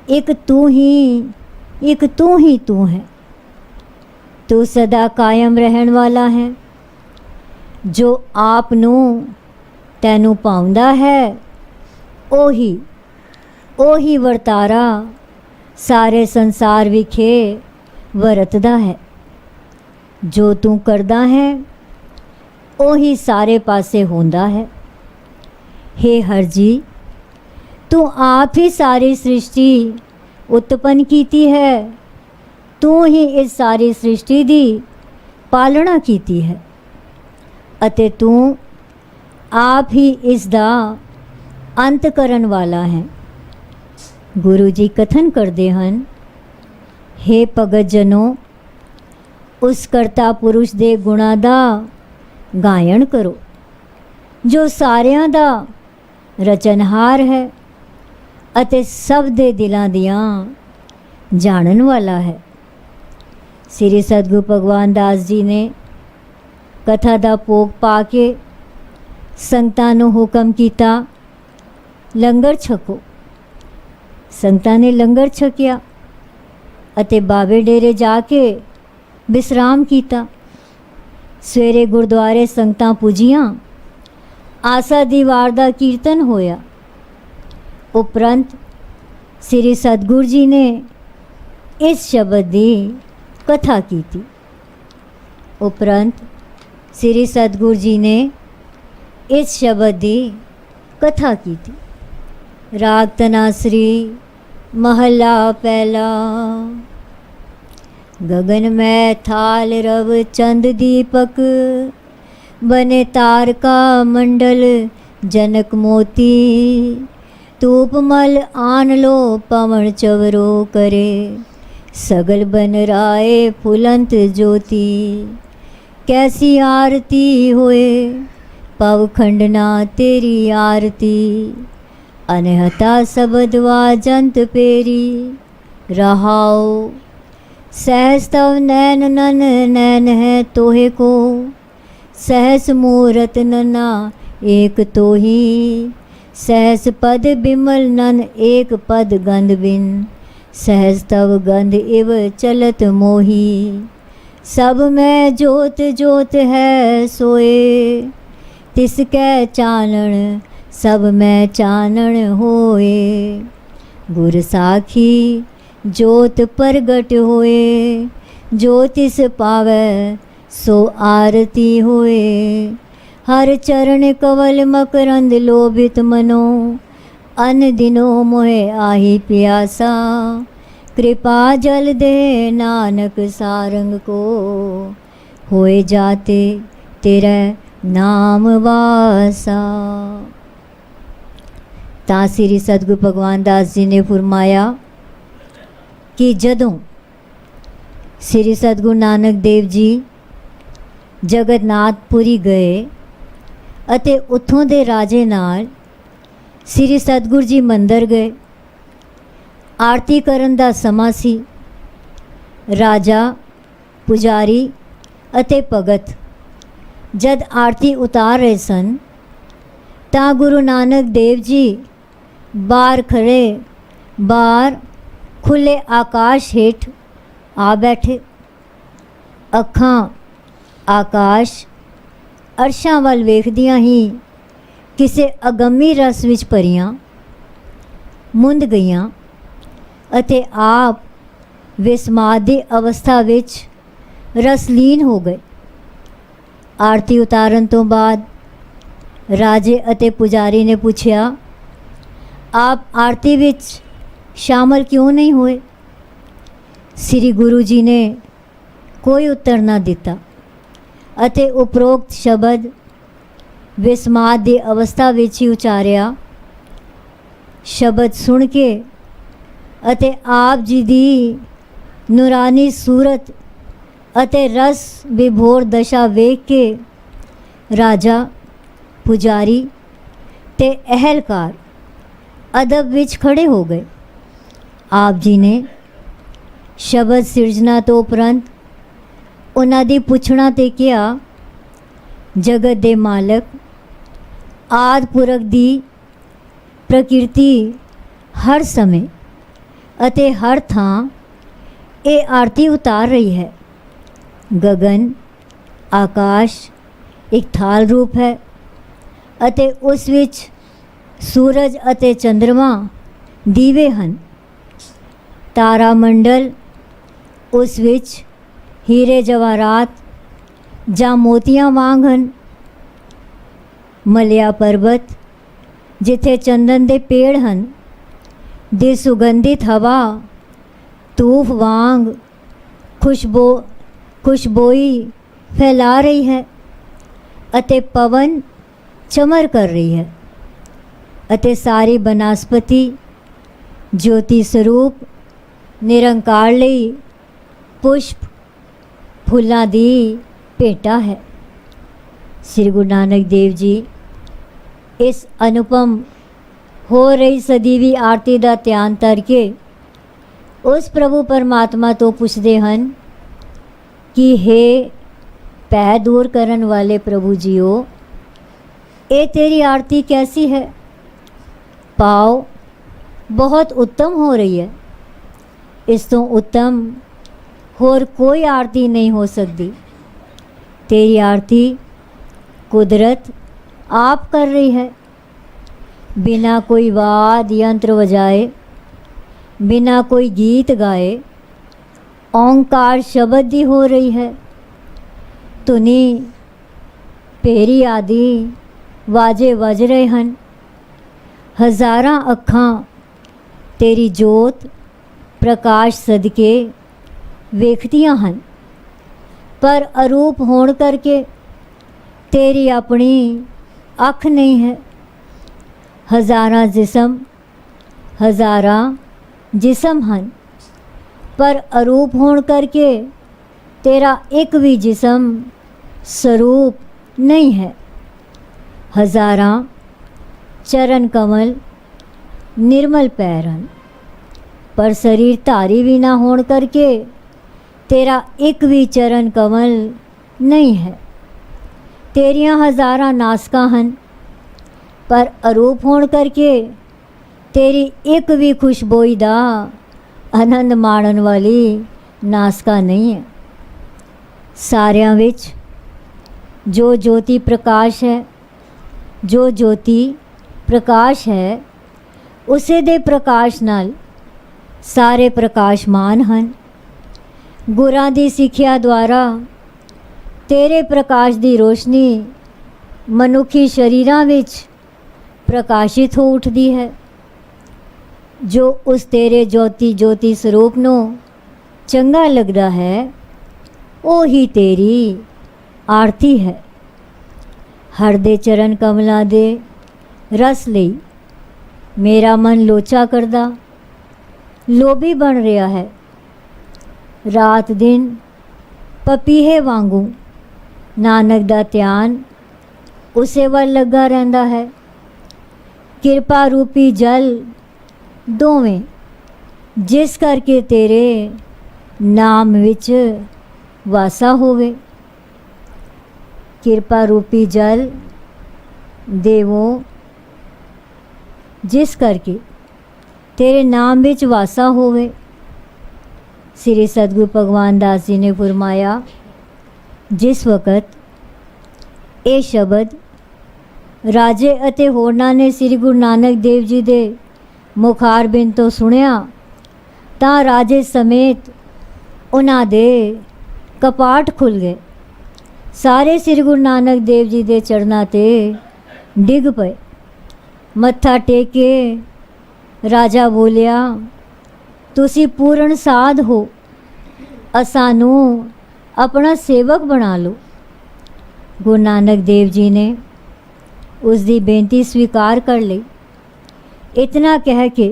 C: ਇੱਕ ਤੂੰ ਹੀ ਤੂੰ ਹੈ। ਤੂੰ ਸਦਾ ਕਾਇਮ ਰਹਿਣ ਵਾਲਾ ਹੈ। ਜੋ ਆਪ ਨੂੰ ਤੈਨੂੰ ਪਾਉਂਦਾ ਹੈ, ਉਹੀ ਵਰਤਾਰਾ ਸਾਰੇ ਸੰਸਾਰ ਵਿਖੇ ਵਰਤਦਾ ਹੈ। ਜੋ ਤੂੰ ਕਰਦਾ ਹੈ, ਉਹੀ ਸਾਰੇ ਪਾਸੇ ਹੁੰਦਾ ਹੈ। हे ਹਰ ਜੀ, ਤੂੰ ਆਪ ਹੀ ਸਾਰੀ ਸ੍ਰਿਸ਼ਟੀ ਉਤਪੰਨ ਕੀਤੀ ਹੈ। ਤੂੰ ਹੀ ਇਸ ਸਾਰੀ ਸ੍ਰਿਸ਼ਟੀ ਦੀ ਪਾਲਣਾ ਕੀਤੀ ਹੈ ਅਤੇ ਤੂੰ ਆਪ ਹੀ ਇਸ ਦਾ ਅੰਤ ਕਰਨ ਵਾਲਾ ਹੈ। ਗੁਰੂ ਜੀ ਕਥਨ ਕਰਦੇ ਹਨ, हे ਭਗਤ ਜਨੋ, ਉਸ ਕਰਤਾ ਪੁਰਸ਼ ਦੇ ਗੁਣਾਂ ਦਾ ਗਾਇਨ ਕਰੋ, ਜੋ ਸਾਰਿਆਂ ਦਾ ਰਚਨਹਾਰ ਹੈ ਅਤੇ ਸਭ ਦੇ ਦਿਲਾਂ ਦੀਆਂ ਜਾਣਨ ਵਾਲਾ ਹੈ। ਸ੍ਰੀ ਸਤਿਗੁਰੂ ਭਗਵਾਨ ਦਾਸ ਜੀ ਨੇ ਕਥਾ ਦਾ ਭੋਗ ਪਾ ਕੇ ਸੰਗਤਾਂ ਨੂੰ ਹੁਕਮ ਕੀਤਾ, ਲੰਗਰ ਛਕੋ। ਸੰਗਤਾਂ ਨੇ ਲੰਗਰ ਛਕਿਆ ਅਤੇ ਬਾਵੇ ਡੇਰੇ ਜਾ ਕੇ ਵਿਸਰਾਮ ਕੀਤਾ। ਸਵੇਰੇ ਗੁਰਦੁਆਰੇ ਸੰਗਤਾਂ ਪੁੱਜੀਆਂ, ਆਸਾ ਦੀ ਵਾਰ ਦਾ ਕੀਰਤਨ ਹੋਇਆ। ਉਪਰੰਤ ਸ੍ਰੀ ਸਤਿਗੁਰੂ ਜੀ ਨੇ ਇਸ ਸ਼ਬਦ ਦੀ ਕਥਾ ਕੀਤੀ। ਉਪਰੰਤ ਸ੍ਰੀ ਸਤਿਗੁਰੂ ਜੀ ਨੇ ਇਸ ਸ਼ਬਦ ਦੀ ਕਥਾ ਕੀਤੀ। ਰਾਗ ਤਨਾਸਰੀ ਮਹੱਲਾ ਪਹਿਲਾ। ਗगन में थाल रव चंद दीपक, बने तारका मंडल जनक मोती। तूप मल आन लो पवन चवरो करे, सगल बन राय फुलंत ज्योति। कैसी आरती होए पव खंडना तेरी आरती, अनहता सबदवा जंत पेरी रहाओ। सहस तव नैन नन नैन है तोहे को, सहस मूरत नना एक तो ही। सहस पद बिमल नन एक पद गंध बिन, सहस तव गंध इव चलत मोही। सब में जोत जोत है सोए, तिसकै चानण सब में चानण होए। गुर साखी जोत प्रगट होए, जो तिस पावै सो आरती होए। हर चरण कवल मकरंद लोभित मनो, अन दिनो मोहे आही प्यासा। कृपा जल दे नानक सारंग को, होए जाते तेरे नाम वासा। ਤਾਂ ਸ੍ਰੀ ਸਤਿਗੁਰੂ ਭਗਵਾਨ ਦਾਸ ਜੀ ਨੇ ਫਰਮਾਇਆ ਕਿ ਜਦੋਂ ਸ੍ਰੀ ਸਤਿਗੁਰੂ ਨਾਨਕ ਦੇਵ ਜੀ ਜਗਤਨਾਥਪੁਰੀ ਗਏ ਅਤੇ ਉੱਥੋਂ ਦੇ ਰਾਜੇ ਨਾਲ ਸ੍ਰੀ ਸਤਿਗੁਰੂ ਜੀ ਮੰਦਰ ਗਏ। ਆਰਤੀ ਕਰਨ ਦਾ ਸਮਾਂ ਸੀ। ਰਾਜਾ, ਪੁਜਾਰੀ ਅਤੇ ਭਗਤ ਜਦ ਆਰਤੀ ਉਤਾਰ ਰਹੇ ਸਨ ਤਾਂ ਗੁਰੂ ਨਾਨਕ ਦੇਵ ਜੀ ਬਾਹਰ ਖੜੇ, ਬਾਹਰ ਖੁੱਲੇ ਆਕਾਸ਼ ਹੇਠ ਆ ਬੈਠੇ। ਅੱਖਾਂ ਆਕਾਸ਼ ਅਰਸ਼ਾਂ ਵੱਲ ਵੇਖਦੀਆਂ ਹੀ ਕਿਸੇ ਅਗੰਮੀ ਰਸ ਵਿੱਚ ਭਰੀਆਂ ਮੁੰਦ ਗਈਆਂ ਅਤੇ ਆਪ ਵਿਸਮਾਦ ਦੀ ਅਵਸਥਾ ਵਿੱਚ ਰਸਲੀਨ ਹੋ ਗਏ। ਆਰਤੀ ਉਤਾਰਨ ਤੋਂ ਬਾਅਦ ਰਾਜੇ ਅਤੇ ਪੁਜਾਰੀ ਨੇ ਪੁੱਛਿਆ, ਆਪ ਆਰਤੀ ਵਿੱਚ ਸ਼ਾਮਲ ਕਿਉਂ ਨਹੀਂ ਹੋਏ? ਸ੍ਰੀ ਗੁਰੂ ਜੀ ਨੇ ਕੋਈ ਉੱਤਰ ਨਾ ਦਿੱਤਾ ਅਤੇ ਉਪਰੋਕਤ ਸ਼ਬਦ ਵਿਸਮਾਦ ਦੀ ਅਵਸਥਾ ਵਿੱਚ ਹੀ ਉਚਾਰਿਆ। ਸ਼ਬਦ ਸੁਣ ਕੇ ਅਤੇ ਆਪ ਜੀ ਦੀ ਨੂਰਾਨੀ ਸੂਰਤ ਅਤੇ ਰਸ ਵਿਭੋਰ ਦਸ਼ਾ ਵੇਖ ਕੇ ਰਾਜਾ, ਪੁਜਾਰੀ ਤੇ ਅਹਿਲਕਾਰ ਅਦਬ ਵਿੱਚ ਖੜੇ ਹੋ ਗਏ। ਆਪ ਜੀ ਨੇ ਸ਼ਬਦ ਸਿਰਜਣਾ ਤੋਂ ਉਪਰੰਤ ਉਹਨਾਂ ਦੀ ਪੁੱਛਣਾ ਤੇ ਕਿਹਾ, ਜਗਤ ਦੇ ਮਾਲਕ ਆਦਿ ਪੁਰਖ ਦੀ ਪ੍ਰਕਿਰਤੀ ਹਰ ਸਮੇਂ ਅਤੇ ਹਰ ਥਾਂ ਇਹ ਆਰਤੀ ਉਤਾਰ ਰਹੀ ਹੈ। ਗਗਨ ਆਕਾਸ਼ ਇੱਕ ਥਾਲ ਰੂਪ ਹੈ ਅਤੇ ਉਸ ਵਿੱਚ ਸੂਰਜ ਅਤੇ ਚੰਦਰਮਾ ਦੀਵੇ ਹਨ। ਤਾਰਾ ਮੰਡਲ ਉਸ ਵਿੱਚ ਹੀਰੇ ਜਵਾਹਰਾਤ ਜਾਂ ਮੋਤੀਆਂ ਵਾਂਗ ਹਨ। ਮਲਿਆ ਪਰਬਤ ਜਿੱਥੇ ਚੰਦਨ ਦੇ ਪੇੜ ਹਨ, ਦੀ ਸੁਗੰਧਿਤ ਹਵਾ ਧੂਫ ਵਾਂਗ ਖੁਸ਼ਬੋਈ ਫੈਲਾ ਰਹੀ ਹੈ ਅਤੇ ਪਵਨ ਚਮਰ ਕਰ ਰਹੀ ਹੈ ਅਤੇ ਸਾਰੀ ਬਨਸਪਤੀ ਜੋਤੀ ਸਰੂਪ ਨਿਰੰਕਾਰ ਲਈ ਪੁਸ਼ਪ ਫੁੱਲਾਂ ਦੀ ਭੇਟਾ ਹੈ। ਸ੍ਰੀ ਗੁਰੂ ਨਾਨਕ ਦੇਵ ਜੀ ਇਸ ਅਨੁਪਮ ਹੋ ਰਹੀ ਸਦੀਵੀ ਆਰਤੀ ਦਾ ਧਿਆਨ ਧਰ ਕੇ ਉਸ ਪ੍ਰਭੂ ਪਰਮਾਤਮਾ ਤੋਂ ਪੁੱਛਦੇ ਹਨ ਕਿ ਹੇ ਭੈ ਦੂਰ ਕਰਨ ਵਾਲੇ ਪ੍ਰਭੂ ਜੀਓ, ਇਹ ਤੇਰੀ ਆਰਤੀ कैसी है? पाओ बहुत उत्तम हो रही है। इस तो उत्तम होर कोई आरती नहीं हो सकती। तेरी आरती कुदरत आप कर रही है, बिना कोई वाद यंत्र बजाए, बिना कोई गीत गाए, ओंकार शब्द दी हो रही है। धुनी पेरी आदि वाजे वज रहे हैं। हज़ारां अखां तेरी जोत प्रकाश सदके वेखदियां हन, पर अरूप होण करके तेरी अपनी अख नहीं है। हज़ारां जिसम हन, पर अरूप होण करके तेरा एक भी जिसम स्वरूप नहीं है। हज़ारां चरण कमल निर्मल पैर ਹਨ, पर शरीर धारी भी ना होने करके तेरा एक भी चरण कमल नहीं है। तेरियां हज़ारां नासकां ਹਨ, पर अरूप होने करके तेरी एक भी खुशबोई दा आनंद माणन वाली नासका नहीं है। सारियां विच जो ज्योति प्रकाश है, जो ज्योति प्रकाश है, उसे दे प्रकाश नाल सारे प्रकाशमान ਹਨ। गुरां दी सिੱਖਿਆ द्वारा तेरे प्रकाश दी रोशनी मनुखी शरीरां विच प्रकाशित हो उठदी है। जो उस तेरे ज्योति ज्योति स्वरूप नूं चंगा लगदा है, ਉਹ ਹੀ तेरी आरती है। हर दे चरण कमलों दे रस लई मेरा मन लोचा करदा लोभी बन रहा है। रात दिन पपीहे वांगू नानक दा ध्यान उसे वल लगा रहिंदा है। किरपा रूपी जल दोवें जिस करके तेरे नाम विच वासा होवे। किरपा रूपी जल देवो जिस करके तेरे नाम विच वासा होवे। श्री सतगुरु भगवान दास जी ने फरमाया, जिस वक़्त ये शब्द राजे अते होरनां ने श्री गुरु नानक देव जी दे मुखारबिंद तो सुनिया, तां राजे समेत उन्हां दे कपाट खुल गए। सारे श्री गुरु नानक देव जी दे चरणां ते डिग पए। मत्था टेके राजा बोलिया, तुसी पूर्ण साध हो, असानू अपना सेवक बना लो। गुरु नानक देव जी ने उसकी बेनती स्वीकार कर ली। इतना कह के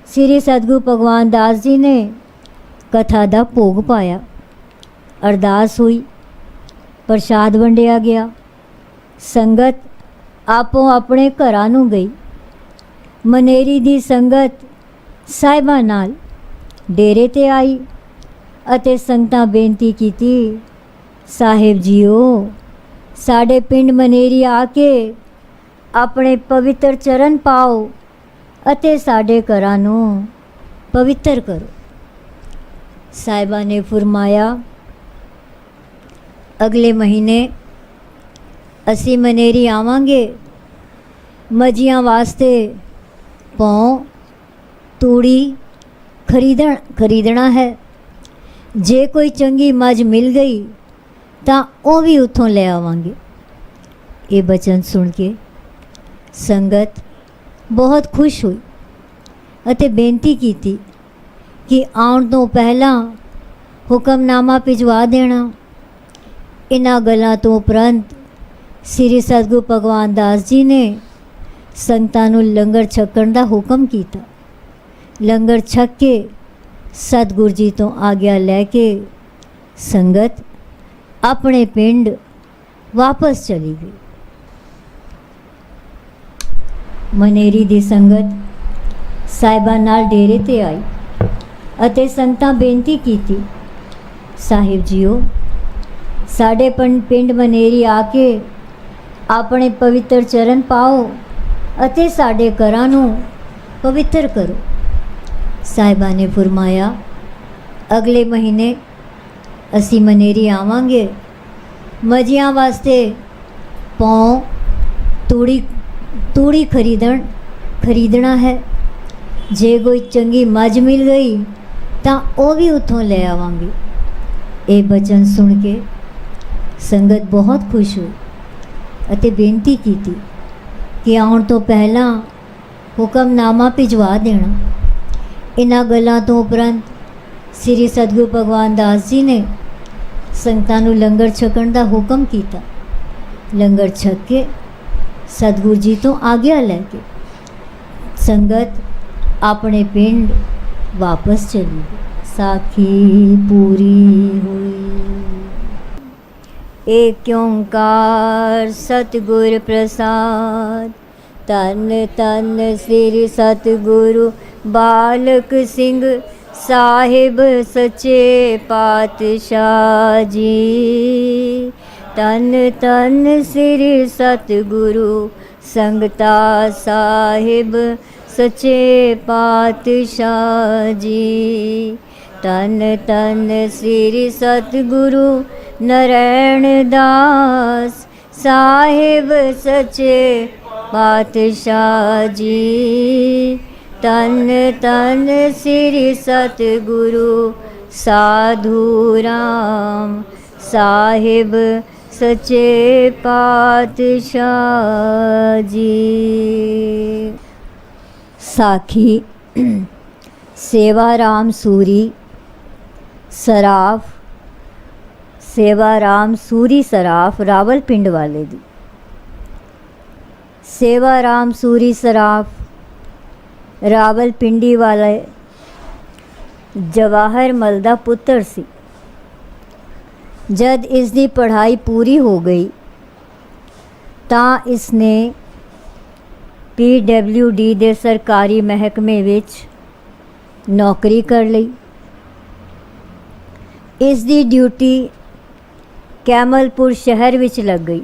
C: श्री सतगुरु भगवान दास जी ने कथा दा भोग पाया। अरदास हुई, प्रसाद वंडिया गया। संगत आपो अपने घरां नूं गई। मनेरी दी संगत साहिबां नाल डेरे ते आई अते संगतां बेनती कीती, साहिब जीओ साडे पिंड मनेरी आके अपने पवित्र चरण पाओ अते साडे घरां नूं पवित्र करो। साहिबा ने फरमाया, अगले महीने असी मनेरी आवांगे। मजियां वास्ते पौं तूड़ी खरीदना है। जे कोई चंगी मज मिल गई तां ਉਹ भी उत्थों ले आवांगे। ये बचन सुन के संगत बहुत खुश हुई अते बेनती कीती कि आउण तो पहला हुक्मनामा भिजवा देना। इन्हां गल्लां तो उपरंत श्री सतगुरु भगवान दास जी ने संगतां नूं लंगर छकण दा हुक्म कीता। लंगर छक के सतगुरु जी तो आग्या लैके संगत अपने पिंड वापस चली गई। मनेरी दी संगत साहिबा नाल डेरे ते आई अते संगतां बेनती कीती, साहिब जीओ साडे पिंड मनेरी आके अपने पवित्र चरण पाओ अते साडे घरां नूं पवित्र करो। साहिबा ने फरमाया, अगले महीने असी मनेरी आवांगे। मजियां वास्ते पौं तूड़ी खरीदना है। जे कोई चंगी मज मिल गई तां ਉਹ भी उत्थों ले आवांगे। ये बचन सुन के संगत बहुत खुश हुई अते बेनती कीती कि आउण तो पहला हुक्मनामा भिजवा देना। इन्हां गल्लां तो उपरंत श्री सतगुरु भगवान दास जी ने संगतां नूं लंगर छकण दा हुक्म कीता। लंगर छक के सतगुरु जी तो आग्या लैके संगत अपने पिंड वापस चली गई। साखी पूरी हुई। एक ओंकार सतगुर प्रसाद, ਧੰਨ ਧੰਨ ਸ੍ਰੀ ਸਤਿਗੁਰੂ ਬਾਲਕ ਸਿੰਘ ਸਾਹਿਬ ਸੱਚੇ ਪਾਤਸ਼ਾਹ ਜੀ। ਧੰਨ ਧੰਨ ਸ੍ਰੀ ਸਤਿਗੁਰੂ ਸੰਗਤਾ ਸਾਹਿਬ ਸੱਚੇ ਪਾਤਸ਼ਾਹ ਜੀ। ਧੰਨ ਧੰਨ ਸ੍ਰੀ ਸਤਿਗੁਰੂ ਨਰੈਣ ਦਾਸ ਸਾਹਿਬ ਸੱਚੇ ਪਾਤਸ਼ਾਹ ਜੀ। ਧੰਨ ਧੰਨ ਸ੍ਰੀ ਸਤਿਗੁਰੂ ਸਾਧੂ ਰਾਮ ਸਾਹਿਬ ਸੱਚੇ ਪਾਤਸ਼ਾਹ ਜੀ। ਸਾਖੀ ਸੇਵਾ ਰਾਮ ਸੂਰੀ ਸਰਾਫ, ਸੇਵਾ ਰਾਮ ਸੂਰੀ ਸਰਾਫ ਰਾਵਲਪਿੰਡ ਵਾਲੇ ਦੀ। ਸੇਵਾ ਰਾਮ ਸੂਰੀ ਸਰਾਫ ਰਾਵਲਪਿੰਡੀ ਵਾਲੇ ਜਵਾਹਰ ਮਲ ਦਾ ਪੁੱਤਰ ਸੀ। ਜਦ ਇਸ ਦੀ ਪੜ੍ਹਾਈ ਪੂਰੀ ਹੋ ਗਈ ਤਾਂ ਇਸ ਨੇ PWD ਦੇ ਸਰਕਾਰੀ ਮਹਿਕਮੇ ਵਿੱਚ ਨੌਕਰੀ ਕਰ ਲਈ। ਇਸ ਦੀ ਡਿਊਟੀ ਕੈਮਲਪੁਰ ਸ਼ਹਿਰ ਵਿੱਚ ਲੱਗ ਗਈ।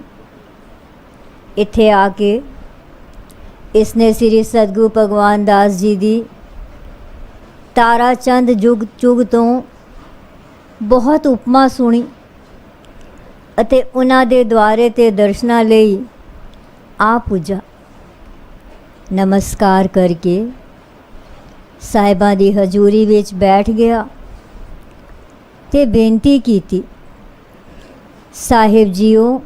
C: ਇੱਥੇ ਆ ਕੇ ਇਸ ਨੇ ਸ੍ਰੀ ਸਤਿਗੁਰੂ ਭਗਵਾਨ ਦਾਸ ਜੀ ਦੀ ਤਾਰਾ ਚੰਦ ਯੁਗ ਤੋਂ ਬਹੁਤ ਉਪਮਾ ਸੁਣੀ ਅਤੇ ਉਹਨਾਂ ਦੇ ਦੁਆਰੇ ਤੇ ਦਰਸ਼ਨਾਂ ਲਈ ਆ ਪੁੱਜਾ। ਨਮਸਕਾਰ ਕਰਕੇ ਸਾਹਿਬਾਂ ਦੀ ਹਜ਼ੂਰੀ ਵਿੱਚ ਬੈਠ ਗਿਆ ਤੇ ਬੇਨਤੀ ਕੀਤੀ, ਸਾਹਿਬ ਜੀਓ,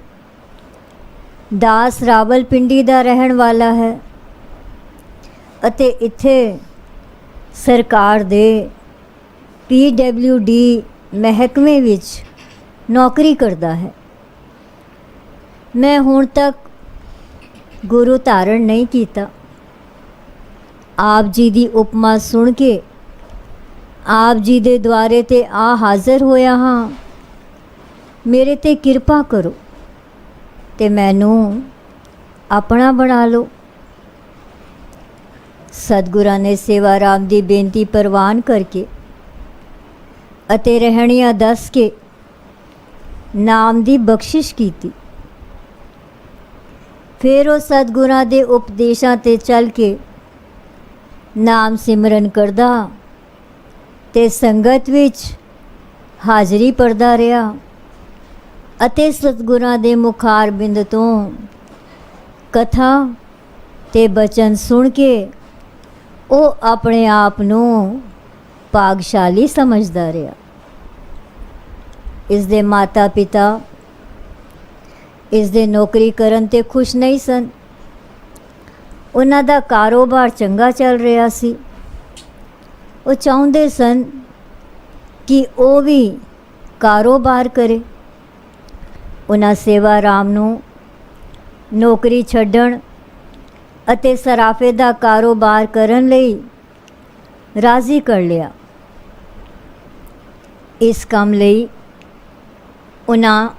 C: ਦਾਸ ਰਾਵਲਪਿੰਡੀ ਦਾ ਰਹਿਣ ਵਾਲਾ ਹੈ ਅਤੇ ਇੱਥੇ ਸਰਕਾਰ ਦੇ PWD ਮਹਿਕਮੇ ਵਿੱਚ ਨੌਕਰੀ ਕਰਦਾ ਹੈ। ਮੈਂ ਹੁਣ ਤੱਕ ਗੁਰੂ ਧਾਰਨ ਨਹੀਂ ਕੀਤਾ। ਆਪ ਜੀ ਦੀ ਉਪਮਾ ਸੁਣ ਕੇ ਆਪ ਜੀ ਦੇ ਦੁਆਰੇ ਤੇ ਆ ਹਾਜ਼ਰ ਹੋਇਆ ਹਾਂ। ਮੇਰੇ ਤੇ ਕਿਰਪਾ ਕਰੋ ਤੇ ਮੈਨੂੰ ਆਪਣਾ ਬਣਾ ਲਓ। ਸਤਿਗੁਰਾਂ ਨੇ ਸੇਵਾ ਰਾਮ ਦੀ ਬੇਨਤੀ ਪ੍ਰਵਾਨ ਕਰਕੇ ਅਤੇ ਰਹਿਣੀਆਂ ਦੱਸ ਕੇ ਨਾਮ ਦੀ ਬਖਸ਼ਿਸ਼ ਕੀਤੀ। ਫਿਰ ਉਹ ਸਤਿਗੁਰਾਂ ਦੇ ਉਪਦੇਸ਼ਾਂ ਤੇ ਚੱਲ ਕੇ ਨਾਮ ਸਿਮਰਨ ਕਰਦਾ ਤੇ ਸੰਗਤ ਵਿੱਚ ਹਾਜ਼ਰੀ ਭਰਦਾ ਰਿਹਾ ਅਤੇ ਸਤਿਗੁਰਾਂ ਦੇ ਮੁਖਾਰ ਬਿੰਦ ਤੋਂ ਕਥਾ ਤੇ ਬਚਨ ਸੁਣ ਕੇ ਉਹ ਆਪਣੇ ਆਪ ਨੂੰ ਭਾਗਸ਼ਾਲੀ ਸਮਝਦਾ ਰਿਹਾ। ਇਸ ਦੇ ਮਾਤਾ ਪਿਤਾ ਇਸ ਦੇ ਨੌਕਰੀ ਕਰਨ ਤੇ ਖੁਸ਼ ਨਹੀਂ ਸਨ। ਉਹਨਾਂ ਦਾ ਕਾਰੋਬਾਰ ਚੰਗਾ ਚੱਲ ਰਿਹਾ ਸੀ। ਉਹ ਚਾਹੁੰਦੇ ਸਨ ਕਿ ਉਹ ਵੀ ਕਾਰੋਬਾਰ ਕਰੇ। ਉਹਨਾਂ ਸੇਵਾ ਰਾਮ ਨੂੰ ਨੌਕਰੀ ਛੱਡਣ ਅਤੇ ਸਰਾਫੇ ਦਾ ਕਾਰੋਬਾਰ ਕਰਨ ਲਈ ਰਾਜ਼ੀ ਕਰ ਲਿਆ। ਇਸ ਕੰਮ ਲਈ ਉਹਨਾਂ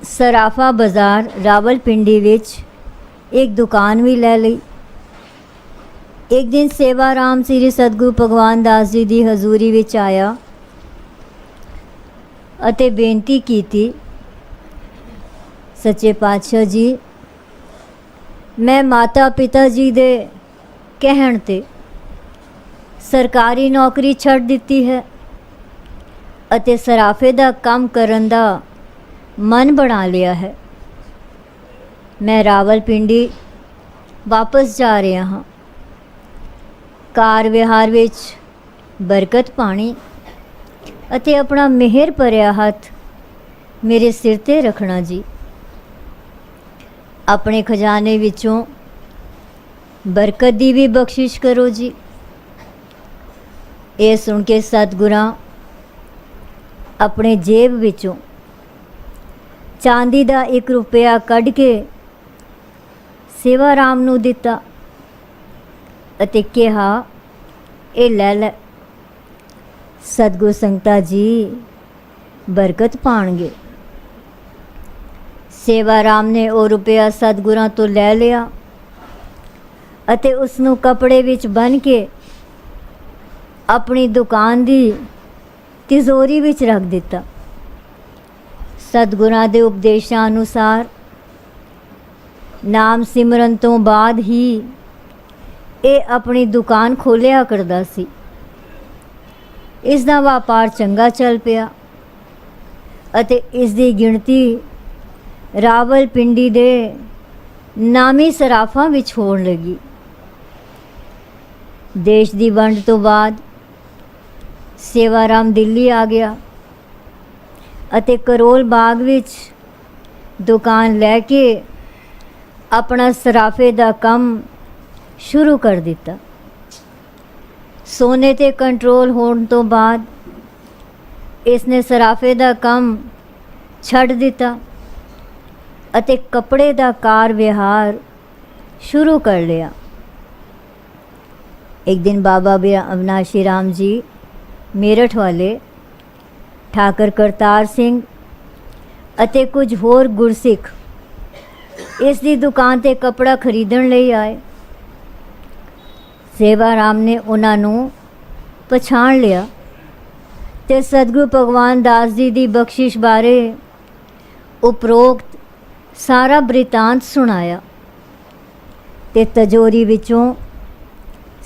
C: ਸਰਾਫਾ ਬਾਜ਼ਾਰ ਰਾਵਲਪਿੰਡੀ ਵਿੱਚ ਇੱਕ ਦੁਕਾਨ ਵੀ ਲੈ ਲਈ। ਇੱਕ ਦਿਨ ਸੇਵਾ ਰਾਮ ਸ੍ਰੀ ਸਤਿਗੁਰੂ ਭਗਵਾਨ ਦਾਸ ਜੀ ਦੀ ਹਜ਼ੂਰੀ ਵਿੱਚ ਆਇਆ ਅਤੇ ਬੇਨਤੀ ਕੀਤੀ, ਸੱਚੇ ਪਾਤਸ਼ਾਹ ਜੀ, ਮੈਂ ਮਾਤਾ ਪਿਤਾ ਜੀ ਦੇ ਕਹਿਣ ਤੇ ਸਰਕਾਰੀ ਨੌਕਰੀ ਛੱਡ ਦਿੱਤੀ ਹੈ ਅਤੇ ਸਰਾਫੇ ਦਾ ਕੰਮ ਕਰਨ ਦਾ ਮਨ ਬਣਾ ਲਿਆ ਹੈ। ਮੈਂ ਰਾਵਲਪਿੰਡੀ ਵਾਪਸ ਜਾ ਰਿਹਾ ਹਾਂ। ਕਾਰ ਵਿਹਾਰ ਵਿੱਚ ਬਰਕਤ ਪਾਣੀ ਅਤੇ ਆਪਣਾ ਮਿਹਰ ਭਰਿਆ ਹੱਥ ਮੇਰੇ ਸਿਰ ਤੇ ਰੱਖਣਾ ਜੀ। ਆਪਣੇ ਖਜ਼ਾਨੇ ਵਿੱਚੋਂ ਬਰਕਤ ਦੀ ਵੀ ਬਖਸ਼ਿਸ਼ ਕਰੋ ਜੀ। ਇਹ ਸੁਣ ਕੇ ਸਤਿਗੁਰਾਂ ਆਪਣੇ ਜੇਬ ਵਿੱਚੋਂ ਚਾਂਦੀ ਦਾ 1 ਰੁਪਇਆ ਕੱਢ ਕੇ ਸੇਵਾ ਰਾਮ ਨੂੰ ਦਿੱਤਾ ਅਤੇ ਕਿਹਾ, ਇਹ ਲੈ ਲੈ, ਸਤਿਗੁਰ ਸੰਗਤਾਂ ਜੀ ਬਰਕਤ ਪਾਣਗੇ। ਸੇਵਾ ਰਾਮ ਨੇ ਉਹ ਰੁਪਇਆ ਸਤਿਗੁਰਾਂ ਤੋਂ ਲੈ ਲਿਆ ਅਤੇ ਉਸ ਨੂੰ ਕੱਪੜੇ ਵਿੱਚ ਬੰਨ੍ਹ ਕੇ ਆਪਣੀ ਦੁਕਾਨ ਦੀ ਤਿਜੋਰੀ ਵਿੱਚ ਰੱਖ ਦਿੱਤਾ। ਸਤਿਗੁਰਾਂ ਦੇ ਉਪਦੇਸ਼ਾਂ ਅਨੁਸਾਰ ਨਾਮ ਸਿਮਰਨ ਤੋਂ ਬਾਅਦ ਹੀ ਇਹ ਆਪਣੀ ਦੁਕਾਨ ਖੋਲ੍ਹਿਆ ਕਰਦਾ ਸੀ। ਇਸ ਦਾ ਵਪਾਰ ਚੰਗਾ ਚੱਲ ਪਿਆ ਅਤੇ ਇਸ ਦੀ ਗਿਣਤੀ ਰਾਵਲਪਿੰਡੀ ਦੇ ਨਾਮੀ ਸਰਾਫਾਂ ਵਿੱਚ ਹੋਣ ਲੱਗੀ। ਦੇਸ਼ ਦੀ ਵੰਡ ਤੋਂ ਬਾਅਦ ਸੇਵਾ ਰਾਮ ਦਿੱਲੀ ਆ ਗਿਆ ਅਤੇ ਕਰੋਲ ਬਾਗ ਵਿੱਚ ਦੁਕਾਨ ਲੈ ਕੇ ਆਪਣਾ ਸਰਾਫੇ ਦਾ ਕੰਮ ਸ਼ੁਰੂ ਕਰ ਦਿੱਤਾ। ਸੋਨੇ ਤੇ ਕੰਟਰੋਲ ਹੋਣ ਤੋਂ ਬਾਅਦ ਇਸ ਨੇ ਸਰਾਫੇ ਦਾ ਕੰਮ ਛੱਡ ਦਿੱਤਾ ਅਤੇ ਕੱਪੜੇ ਦਾ ਕਾਰ ਵਿਹਾਰ ਸ਼ੁਰੂ ਕਰ ਲਿਆ। एक दिन बाबा अविनाशी राम जी मेरठ वाले ठाकर करतार सिंह ਅਤੇ ਕੁਝ ਹੋਰ ਗੁਰਸਿੱਖ ਇਸ ਦੀ ਦੁਕਾਨ ਤੇ ਕੱਪੜਾ ਖਰੀਦਣ ਲਈ ਆਏ। ਸੇਵਾ ਰਾਮ ਨੇ ਉਹਨਾਂ ਨੂੰ ਪਛਾਣ ਲਿਆ ਤੇ ਸਤਿਗੁਰੂ ਭਗਵਾਨ ਦਾਸ ਜੀ ਦੀ ਬਖਸ਼ਿਸ਼ ਬਾਰੇ ਉਪਰੋਕਤ ਸਾਰਾ ਬ੍ਰਿਤਾਂਤ ਸੁਣਾਇਆ ਤੇ ਤਜੋਰੀ ਵਿੱਚੋਂ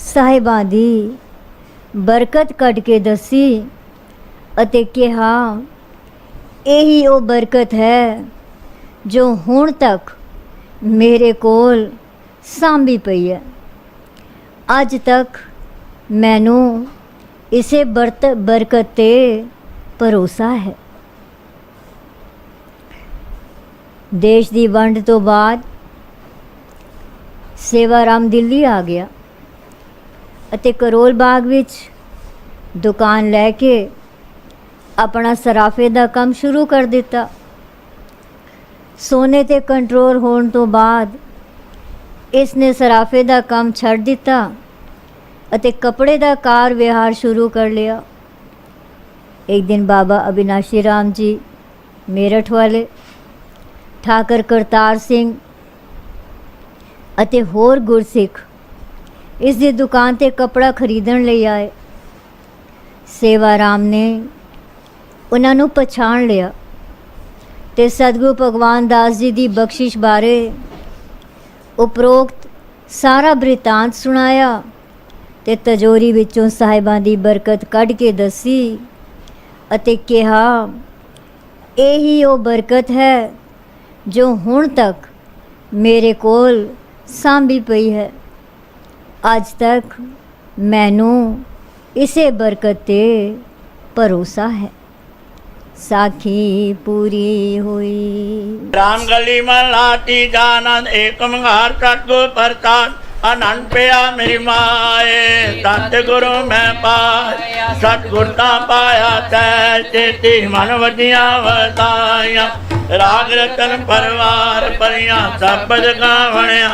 C: ਸਾਹਿਬਾਂ ਦੀ ਬਰਕਤ ਕੱਢ ਕੇ ਦੱਸੀ ਅਤੇ ਕਿਹਾ, ਇਹੀ ਉਹ ਬਰਕਤ ਹੈ ਜੋ ਹੁਣ ਤੱਕ ਮੇਰੇ ਕੋਲ ਸਾਂਭੀ ਪਈ ਹੈ। ਅੱਜ ਤੱਕ ਮੈਨੂੰ ਇਸੇ ਬਰਕਤ 'ਤੇ ਭਰੋਸਾ ਹੈ। ਦੇਸ਼ ਦੀ ਵੰਡ ਤੋਂ ਬਾਅਦ ਸੇਵਾ ਰਾਮ ਦਿੱਲੀ ਆ ਗਿਆ ਅਤੇ ਕਰੋਲ ਬਾਗ ਵਿੱਚ ਦੁਕਾਨ ਲੈ ਕੇ ਆਪਣਾ ਸਰਾਫੇ ਦਾ ਕੰਮ ਸ਼ੁਰੂ ਕਰ ਦਿੱਤਾ। ਸੋਨੇ ਤੇ ਕੰਟਰੋਲ ਹੋਣ ਤੋਂ ਬਾਅਦ ਇਸ ਨੇ ਸਰਾਫੇ ਦਾ ਕੰਮ ਛੱਡ ਦਿੱਤਾ ਅਤੇ ਕੱਪੜੇ ਦਾ ਕਾਰ ਵਿਹਾਰ ਸ਼ੁਰੂ ਕਰ ਲਿਆ। ਇੱਕ ਦਿਨ ਬਾਬਾ ਅਵਿਨਾਸ਼ੀ ਰਾਮ ਜੀ ਮੇਰਠ ਵਾਲੇ ਠਾਕਰ ਕਰਤਾਰ ਸਿੰਘ ਅਤੇ ਹੋਰ ਗੁਰਸਿੱਖ ਇਸ ਦੀ ਦੁਕਾਨ ਤੇ ਕੱਪੜਾ ਖਰੀਦਣ ਲਈ ਆਏ। ਸੇਵਾ ਰਾਮ ਨੇ ਉਹਨਾਂ ਨੂੰ ਪਛਾਣ ਲਿਆ ਤੇ ਸਤਿਗੁਰੂ ਭਗਵਾਨ ਦਾਸ ਜੀ ਦੀ ਬਖਸ਼ਿਸ਼ ਬਾਰੇ ਉਪਰੋਕਤ ਸਾਰਾ ਬ੍ਰਿਤਾਂਤ ਸੁਣਾਇਆ ਤੇ ਤਜੋਰੀ ਵਿੱਚੋਂ ਸਾਹਿਬਾਂ ਦੀ ਬਰਕਤ ਕੱਢ ਕੇ ਦੱਸੀ ਅਤੇ ਕਿਹਾ, ਇਹੀ ਉਹ ਬਰਕਤ ਹੈ ਜੋ ਹੁਣ ਤੱਕ ਮੇਰੇ ਕੋਲ ਸਾਂਭੀ ਪਈ ਹੈ। ਅੱਜ ਤੱਕ ਮੈਨੂੰ ਇਸੇ ਬਰਕਤ 'ਤੇ ਭਰੋਸਾ ਹੈ। साखी पूरी हुई।
E: राम गली मलाती जानंद एक मंगार सतगुर प्रसाद आनंद पिया मेरी माए सतगुरु मैं पाया सतगुरता पाया तै चेती मन वजिया वताया राग रतन परवार परिया शब्द गावणिया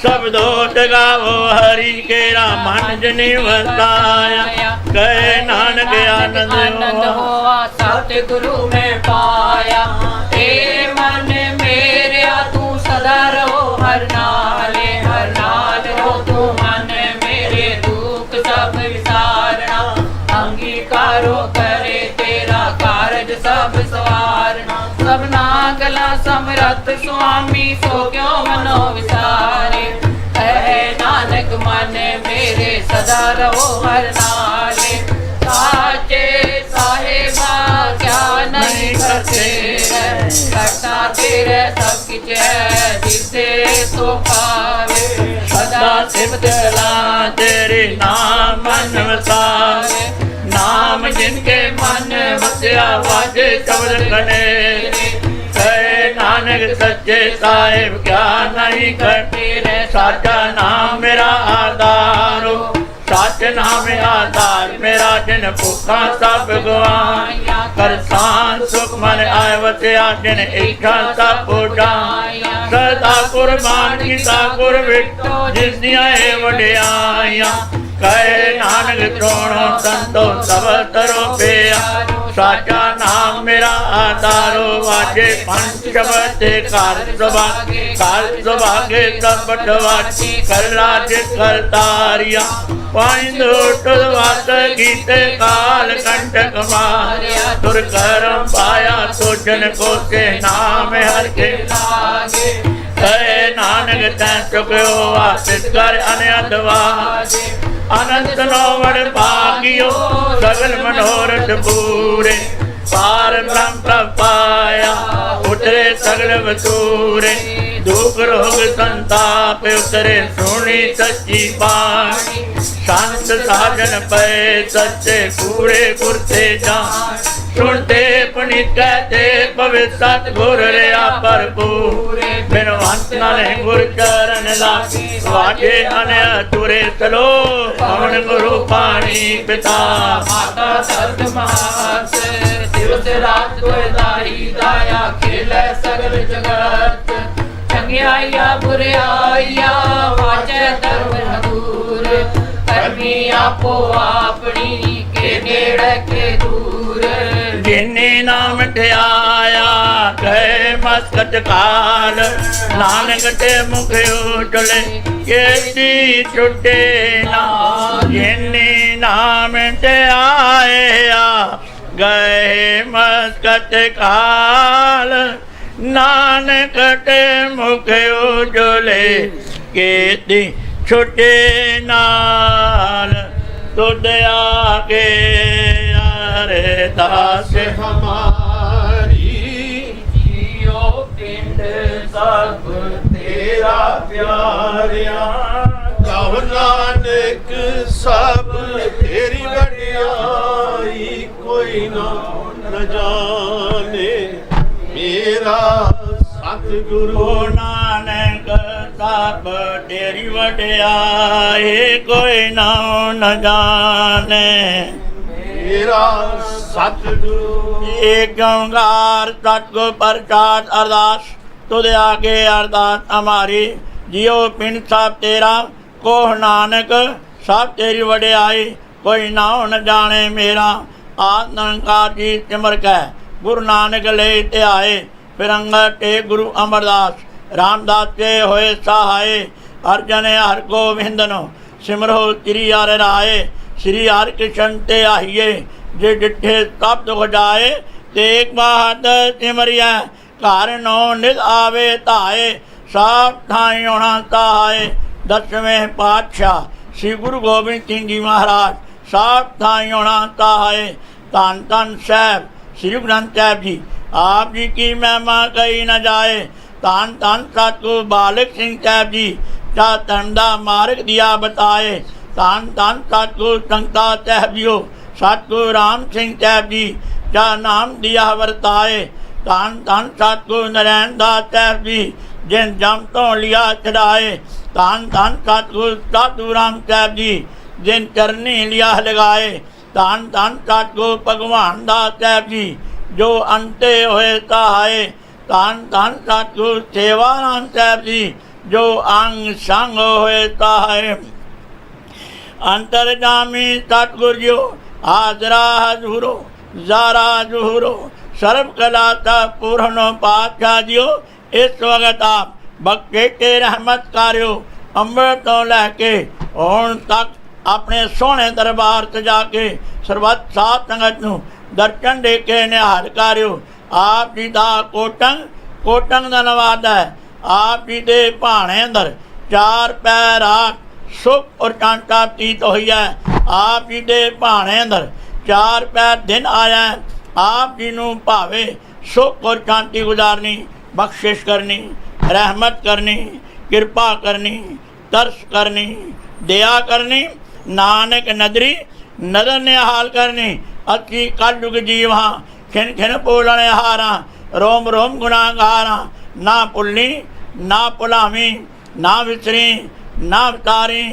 E: सब दोट गावो हरि केरा मन जनी वसाया कहे नानक आनंद
F: होवा सतगुरु में पाया ए मन मेरे तू सदा रहो हर नाल रहो तू मन मेरे दुख सब विसारना अंगीकारो करे तेरा कारज सब सवारना सबना गला समरथ स्वामी सो क्यों मनो विसारे कहे नानक मन मेरे सदा रहो हर नाले साचे साहेबा क्या नहीं करते करता तेरे सब कुछ है जिसे तो पावे
E: सदा सिमत ला तेरे नाम मन वसावे नाम जिनके मन वस्या वाजे कबल कने कहे नानक सच्चे साहिब क्या नहीं करते रे साचा नाम मेरा आधारो सच नाम आधार मेरा जिन भूखा सब गवाया कर शान सुख मन आए वत्या जिन इच्छा सब पूजाया सदा कुर्बान कीता गुर विटो जिस दियां ए वडियाया कहे नानक चोणो संतो सब तरो पिया साचा नाम मेरा आधारो वाजे पंच शब्द कार सुभागे सब बटवाची कर राज करतारिया पाइंद वात गीते काल कंटक मारिया तुर करम पाया तो जन को से नाम हर के लागे कहे नानक तैं चुक्यो वासित कर अनअदवाजे अनंत नौवड़ भागियो सगल मनोरथ पूरे पार ब्रह्म पाया उतरे सगल वसूरे दुख रोग संताप उतरे सुनी सच्ची बाणी शांत साजन पे सच्चे पूरे गुरते जान सुनते पुनित कहते पवित्र सतगुर रहा भरपूर बिनवंत नाले गुर चरण लागे वाजे अने तुरे चलो पवन गुरु पानी पिता
F: माता सर्द मास दिवस रात कोई दाई दाया खेले सगल जगत चंगियाइया बुराइया वाचे धर्म दूर करनी आपो अपनी के नेड़े के दूर
E: जिन्नी नाम ध्याया गए मस्कट काल नानक ते मुख उजले केती छुटे ना जिन्नी नाम ध्याया गए मस्कट काल नानक ते मुख उजले केती छुटे नाल तुद आके अरे दास
D: हमारी जियो पिंड सब तेरा प्यारिया
A: कहो नानक सब तेरी वडियाई कोई न जाने मेरा सतगुरु
E: नानक सब तेरी वडियाई कोई न जाने
A: मेरा सतगुरु
E: एक ओंकार सतगुर प्रसाद अरदास तुद आगे अरदास हमारी जियो पिंड सब तेरा कोह नानक सब तेरी वडियाई कोई नाम न जाने मेरा आद निरंकार जी सिमर कह गुरु नानक ले ते आए फिर अंगद टेक गुरु अमरदास रामदास के होए सहाय अर्जन हर गोविंदनो सिमरो श्री हर राय श्री हर कृष्ण ते आइए जे डिठे सब दुख जाए तेग बहादुर सिमरिया घर नो निध आवे ताए सब ठाई होना सहाय दसवें पातशाह श्री गुरु गोबिंद सिंह जी महाराज सब ठाई होना सहाय धन धन साहब श्री गुरु ग्रंथ साहब जी आप जी की महिमा कही न जाए धन धन सतगुरु बालक सिंह साहब जी जा धर्म दा मार्ग दिया बताए धन धन सतगुरु संगता साहब जीओ सतगुरु राम सिंह साहब जी जा नाम दिया वरताए धन धन सतगुरु नारायण दास साहब जी जिन जम तो लिया चढ़ाए धन धन सतगुरु साधु राम साहब जी जिन चरनी लिया लगाए धन धन सतगुरु भगवान दास साहब जी जो अंते हुए सहाय धन धन सतगुरु सेवाराम साहब जी जो अंग संग हुए सहाय अंतरजामी सतगुरु जो हाजरा हजूरो जारा जुहरो सर्व कलाता पूर्ण पातशाह जियो इस वक्त आप बख्शे के रहमत कार्यो अमृत तो लैके हुण तक अपने सोहने दरबार से जाके सरबत साध संगत नूं दर्शन दे के निहाल कार्यो आप जी दा कोटंग दा नवाद है आप जी दे भाणे अंदर चार पैर रात सुख और कांटा पतीत हुई है आप जी दे भाणे अंदर चार पैर दिन आया है आप जी नूं भावे सुख और शांति गुजारनी बख्शिश करनी रहमत करनी कृपा करनी तरस करनी दया करनी नानक नदरी नदर निहाल करनी अति कलयुग जीवा खिन खिन बोलने हारा रोम रोम गुनागारा ना भुल्ली ना भुलावी ना विसरी ना वितारी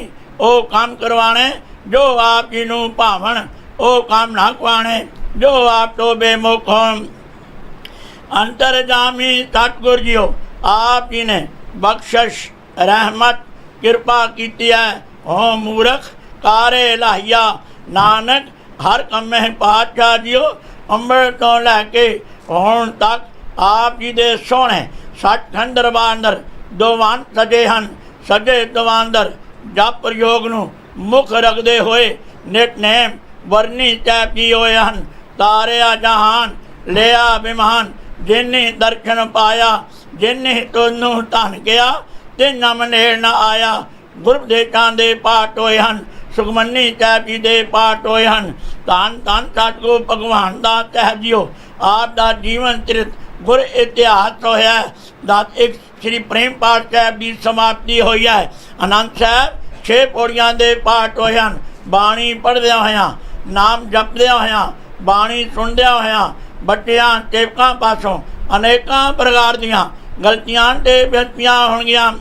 E: ओ काम करवाने जो आप जी नूं भावन ओ काम ना खुआने जो आप तो बेमुख हो अंतरजामी सतगुरु जीओ आप जी ने बख्शिश रहमत कृपा की है हो मूर्ख कारे लाहिया नानक हर कमे पातशाह जीओ ਅੰਮ੍ਰਿਤ ਤੋਂ ਲੈ ਕੇ ਹੁਣ ਤੱਕ ਆਪ ਜੀ ਦੇ ਸੋਹਣੇ ਸੱਚਖੰਡ ਦਰਬਾਰ ਅੰਦਰ ਦੀਵਾਨ ਸਜੇ ਹਨ। ਸਜੇ ਦੀਵਾਨ ਅੰਦਰ ਜਪ ਪ੍ਰਯੋਗ ਨੂੰ ਮੁੱਖ ਰੱਖਦੇ ਹੋਏ ਨਿਤਨੇਮ ਵਰਨੀ ਚੈਪੀ ਹੋਏ ਹਨ। ਤਾਰਿਆ ਜਹਾਨ ਲਿਆ ਬਿਮਾਨ, ਜਿਨੇ ਦਰਸ਼ਨ ਪਾਇਆ ਜਿਨੇ ਤੋਨੂੰ ਧਨ ਗਿਆ ਤੇ ਨਮ ਨੇੜ ਨਾ ਆਇਆ। ਗੁਰਦੇਸ਼ਾਂ ਦੇ ਪਾਠ ਹੋਏ ਹਨ, ਸੁਖਮਨੀ ਸਾਹਿਬ ਜੀ ਦੇ ਪਾਠ ਹੋਏ ਹਨ। ਧੰਨ ਧੰਨ ਸਤਿਗੁਰੂ ਭਗਵਾਨ ਦਾ ਤਹਿਜੀਓ ਆਪ ਦਾ ਜੀਵਨ ਚਰਿਤ ਗੁਰ ਇਤਿਹਾਸ ਹੋਇਆ। ਦਸ ਇੱਕ ਸ੍ਰੀ ਪ੍ਰੇਮ ਪਾਠ ਸਾਹਿਬ ਦੀ ਸਮਾਪਤੀ ਹੋਈ ਹੈ। ਆਨੰਦ ਸਾਹਿਬ 6 ਪੌੜੀਆਂ ਦੇ ਪਾਠ ਹੋਏ ਹਨ। ਬਾਣੀ ਪੜ੍ਹਦਿਆਂ ਹੋਇਆਂ, ਨਾਮ ਜਪਦਿਆਂ ਹੋਇਆਂ, ਬਾਣੀ ਸੁਣਦਿਆਂ ਹੋਇਆਂ ਬੱਚਿਆਂ ਸੇਵਕਾਂ ਪਾਸੋਂ ਅਨੇਕਾਂ ਪ੍ਰਕਾਰ ਦੀਆਂ ਗਲਤੀਆਂ ਤੇ ਬੇਨਤੀਆਂ ਹੋਣਗੀਆਂ।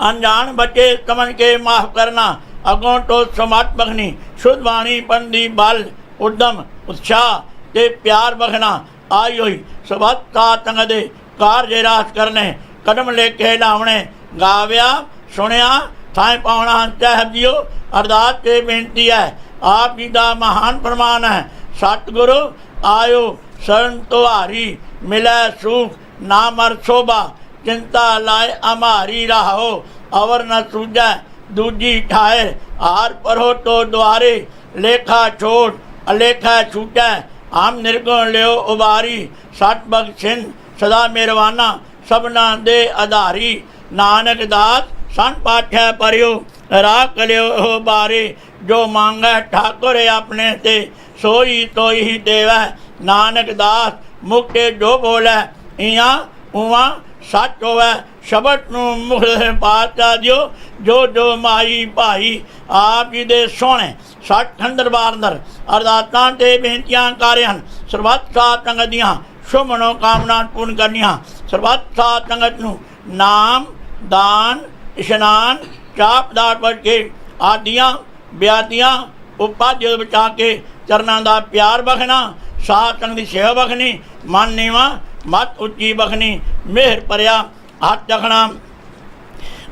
E: ਅਣਜਾਣ ਬੱਚੇ ਸਮਝ ਕੇ ਮਾਫ ਕਰਨਾ, ਅੱਗੋਂ ਤੋਂ ਸਮਤ ਬਖਣੀ, ਸ਼ੁੱਧ ਬਾਣੀ ਪੜ੍ਹਨ ਦੀ ਬਲ ਉਦਮ ਉਤਸ਼ਾਹ ਤੇ ਪਿਆਰ ਬਖਣਾ। ਆਈ ਹੋਈ ਸਬਤ ਸਾਧ ਸੰਗਤ ਦੇ ਕਾਰਜ ਰਾਸ ਕਰਨੇ, ਕਦਮ ਲੈ ਕੇ ਲਾਉਣੇ, ਗਾਵਿਆ ਸੁਣਿਆ ਥਾਂ ਪਾਉਣਾ। ਸਾਹਿਬ ਜੀਓ ਅਰਦਾਸ ਤੇ ਬੇਨਤੀ ਹੈ, ਆਪ ਜੀ ਦਾ ਮਹਾਨ ਪ੍ਰਮਾਨ ਹੈ। ਸਤਿਗੁਰੂ ਆਇਓ शरण तुम्हारी मिले सुख ना मर शोभा, चिंता लाए हमारी राहो अवर न सूझै दूजी ठाए। हार परो तो द्वारे लेखा छोड़ अलेखा छूटै, हम निर्गुण लियो उबारी। सत बख्शिन सदा मेहरबाना सबना दे आधारी। नानक दास सन पाठै परियो राह कलियो हो बारे। जो मांगै ठाकुर अपने ते सोई तो ही देवै। नानक दास मुक्ते जो बोलै इयां उवां सच होवै। शबद नूं मुख पातशाह दिओ जो जो माई भाई। आप जी दे सोहणे सचखंड दरबार अंदर अरदासां ते बेनतियां कर रहे हैं। सरबत साध संगत दियां शुभ मनोकामना पूर्ण करनियां। सरबत साध संगत नूं नाम दान इशनान चाप दात बच के आदियां ब्यादियां उपाध्य बचा के चरनां दा प्यार बखना। साध संगत की सेवा बखनी, मन नीवा मत उच्ची बखनी। मेहर भरिया हथ रखना।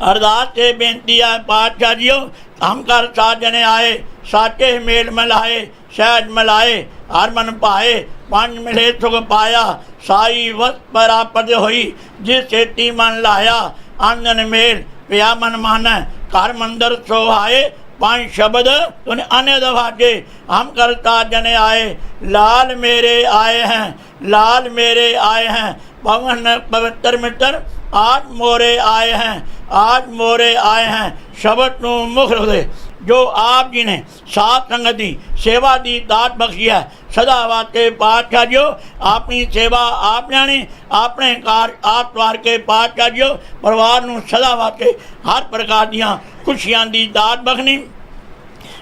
E: अरदास से बेनती है पातशाह जीओ हम कर साथ जने आए। साचे मेल मिलाए सहज मिलाए हर मन पाए। पंज मिले सुख पाया साई वस प्राप्त होई। जिस सेती मन लाया आंगन मेल पिया मन माना। घर मंदिर सोहाए पांच शब्द तुन अन्य दवाजे। हम करता जने आए लाल मेरे आए हैं, लाल मेरे आए हैं। पवन पवित्र मित्र आज मोरे आए हैं, आज मोरे आए हैं। शब्द नूं मुख रखदे जो आप जी ने साध संगत की सेवा की दात बख्शी है। सदा वास्ते पातशाह जीओ अपनी सेवा आप जाने, अपने कार्य आप द्वार के पातशाह जीओ परिवार नूं सदा वास्ते हर प्रकार दियां खुशियां दी दात बखनी।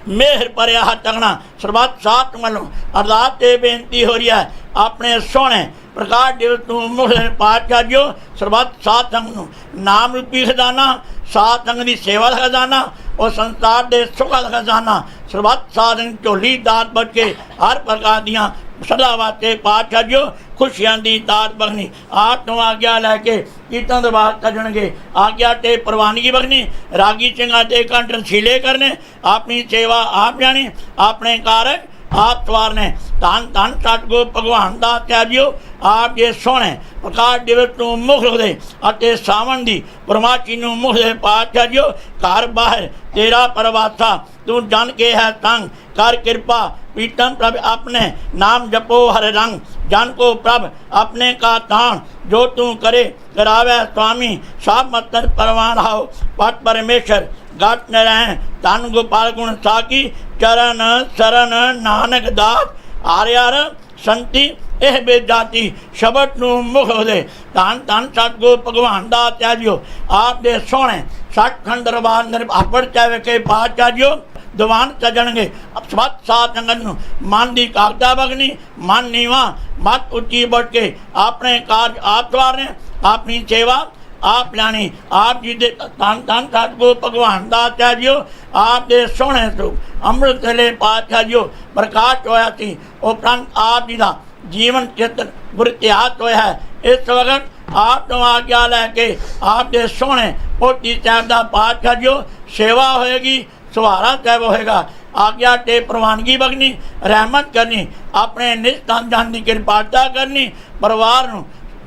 E: मेहर भरिया हथ रखना। सरबत साथ वालों अरदास ते बेनती हो रही है अपने सोहने प्रकाश दिवस तू मुख पातशाह जीओ सरबत साध संगत नूं नाम रूपी खजाना, साध संगत की सेवा का खजाना और संसार के सुखा का खजाना सरबत साध संगत झोली दात बच के हर प्रकार दियां सदा वास्ते पातशाह जीओ खुशियां दी दात बखनी। आप तो आग्या लैके कीर्तन दरबार सजणगे आग्या ते प्रवानगी बखनी। रागी सिंघा ते कंठ रसीले करने अपनी सेवा आप जाने, अपने कार्य आप सवारने। धन धन सतगुरु भगवान दास ਸਾਹਿਬ ਜੀਓ आप ये सोहणे प्रकाश दिवस तू मुख रखदे अते सावन दी परमाची नूं मुख दे पातशाह जीओ घर बाहर तेरा परवासा तू जन के है तंग कर कृपा। पीतम प्रभ अपने नाम जपो हर रंग जन को प्रभ अपने का तान। जो तू करे करावे स्वामी सब मत परवान हाओ। पट परमेश्वर गत नारायण धन गोपाल गुण साकी चरण शरण नानक दास आर्यार संति ਇਹ ਬੇਜਾਤੀ ਸ਼ਬਦ ਨੂੰ ਮੁਖ ਉਹਦੇ। ਧੰਨ ਧੰਨ ਸਤਿਗੁਰੂ ਭਗਵਾਨ ਦਾ ਸਾਹਿਬ ਜੀਓ ਆਪ ਦੇ ਸੋਹਣੇ ਸੱਚਖੰਡ ਦਰਬਾਰ ਅੰਦਰ ਆਪੜ ਚਾਵੇ ਕੇ ਪਾਤਸ਼ਾਹ ਜੀਓ ਦੀਵਾਨ ਸਜਣਗੇ। ਸਬਤ ਸਾਧ ਸੰਗਤ ਨੂੰ ਮਨ ਦੀ ਕਾਗਦਾ ਬਗਨੀ, ਮਨ ਨੀਵਾ ਮਤ ਉੱਚੀ ਬਟ ਕੇ ਆਪਣੇ ਕਾਰਜ ਆਪ ਸਵਾਰਨੇ, ਆਪਣੀ ਸੇਵਾ आप लानी। आप जी दे धन धन सतगुरु भगवान दास ਸਾਹਿਬ ਜੀਓ आप दे सोहणे स्वरूप अमृत वेले पातशाह जीओ प्रकाश होया सी। उपरंत आप जी का जीवन चित्र गुर इतिहास होया है। इस वक्त आप तो आग्या लैके आप दे सोहणे पोती साहब का पातशाह जीओ सेवा होएगी, सुहारा साहब होएगा। आज्ञा ते प्रवानगी बखनी, रहमत करनी, अपने निज तन जन की कृपालता करनी, परिवार नूं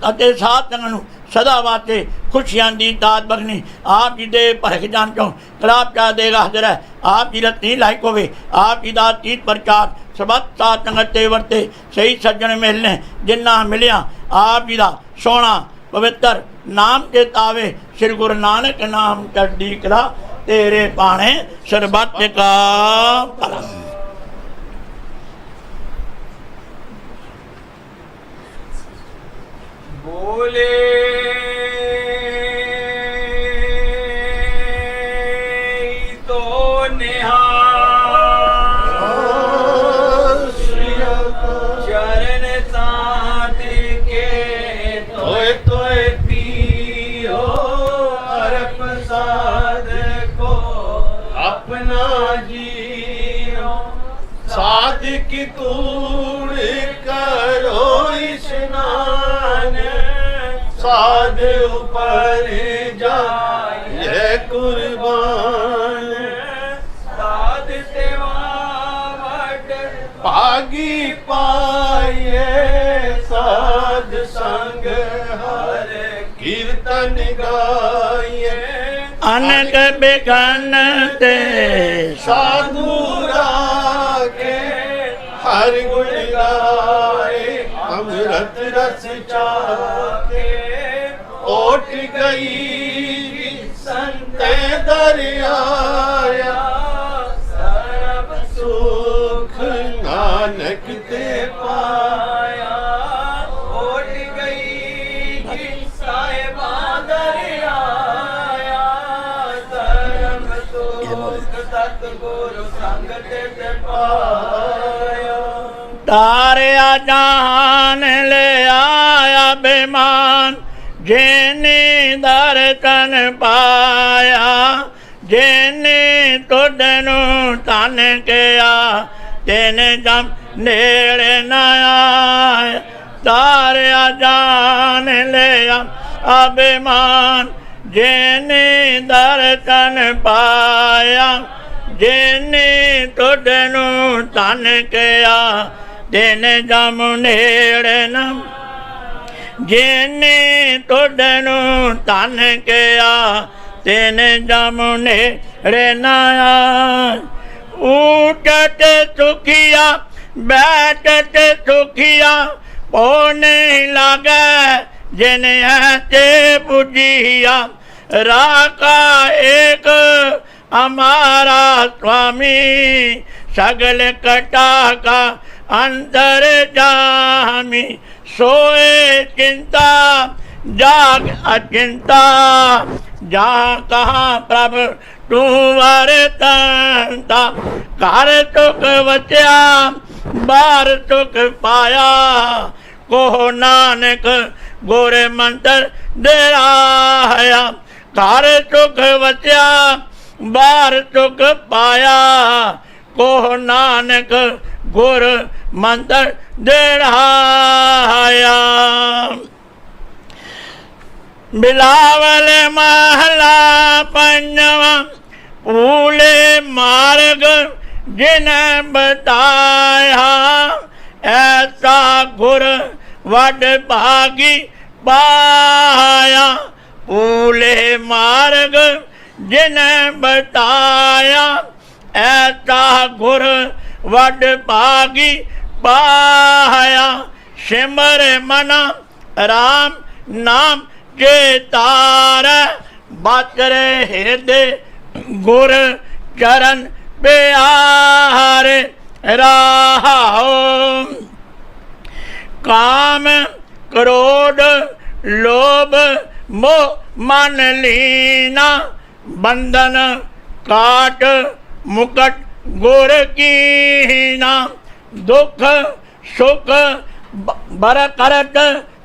E: ਅਤੇ ਸਾਧ ਸੰਗਤ ਨੂੰ सदा वास्ते खुशियां दी दात बखनी। आप जी दे भरख जान चो कलाब चा देगा हाजिर है, आप जी रत्ती लायक होवे, आप जी दा तीत प्रचार सबत साथ संगत ते वर्ते सही सज्जन मिलने जिन्ना मिलिया आप जी दा सोना पवित्र नाम ते तावे श्री गुरु नानक नाम चढ़दी कला तेरे पाने सरबत का भला।
D: बोले तो निहाल चरण साथ के तोय तोय पियो अरप साध को अपना जियो साध की तूड़ करो स्नान साध ऊपर जाए कुर्बान साध सेवावट भागी पाए साध संग हर कीर्तन गाए
E: अनक बिघन ते
D: साधु राखे हर गुण गाए अमृत रस चाखे ओट गई संत दरियाया सर्व सुख नानक ते पाया ओट गई साहिबा दरियाया सर्व सुख सतगुरु संगत ते पाया
E: तारिया जहान ले आया बेमान जिने दर्शन पाया जिने तुडनू तन किया तेन जम नेड़े न आया तारिया जान ले आया बेमान जिने दर्शन पाया जिने तुडनू तन किया दिन जम नेड़े न जिने तुडनू तन किया दिन जम नेड़े न ऊटत सुखिया बैठत सुखिया पो नहीं लगे जिन ऐसे पुजिया राका एक हमारा स्वामी सगल कटा का अंतर जामी सोए चिंता जाग अचिंता जहाँ कहाँ प्रभु तू वरतंता घर सुख वच्या बाहर सुख पाया को नानक गुर मंत्र दिलाया घर सुख वच्या बाहर सुख पाया को नानक गुर मंत्र दिलाया। बिलावल महला पंजवा फूले मार्ग जिन्हें बताया ऐसा गुर वड भागी पाया फूले मार्ग जिन्हें बताया ऐसा गुर वड भागी पाया सिमर मना राम नाम चेतार बाचरे हृदय गुर चरण प्यारे राहो काम क्रोध लोभ मोह मन लीना बंधन काट मुकट गुर कीना दुख सुख बरकरत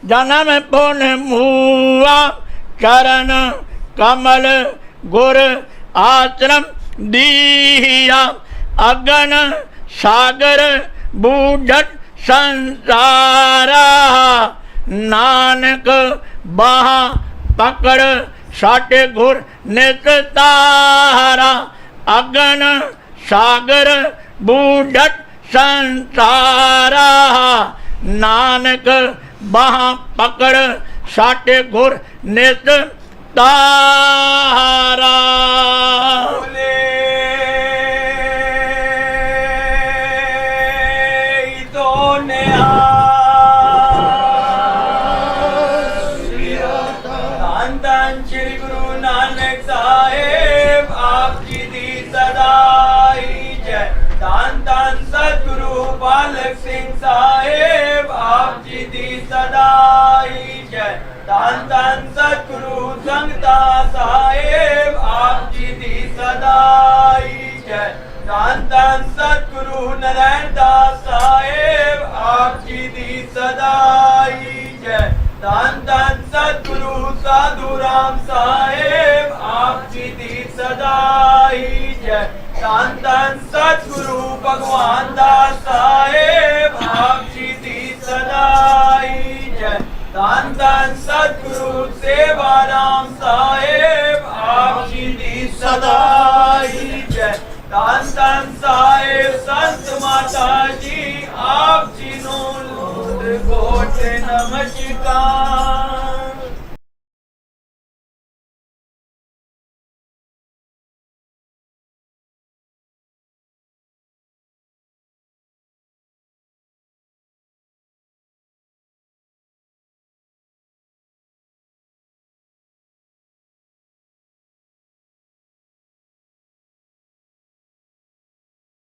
E: जन्म पुन मुआ चरण कमल गुर आश्रम दिया अगन सागर बूझट संसारा नानक बाहा पकड़ साटे गुर नित तारा अगन सागर बूढ़त संसारा नानक बाह पकड़ साटे गुर नित तारा।
D: बोले तो धन धन श्री गुरु नानक साहेब आप जी दी सदाई जय। धन धन सतगुरु बालक सिंह साहेब आप जी दी सदाई जय। धन धन सतगुरु संगता साहेब आप जी दी सदाई जय। धन धन सतगुरु नारायण दास साहेब आप जी दी सदाई जय। धन धन सतगुरु साधु राम साहेब आप जी दी सदाई जय। धन धन सतगुरु भगवान दास साहेब आप जी दी सदाई जय। धन धन सतगुरु सेवाराम साहेब आप जी दी सदाई जय। धन धन साहेब संत माता जी आप जी नो कोट नमस्कार।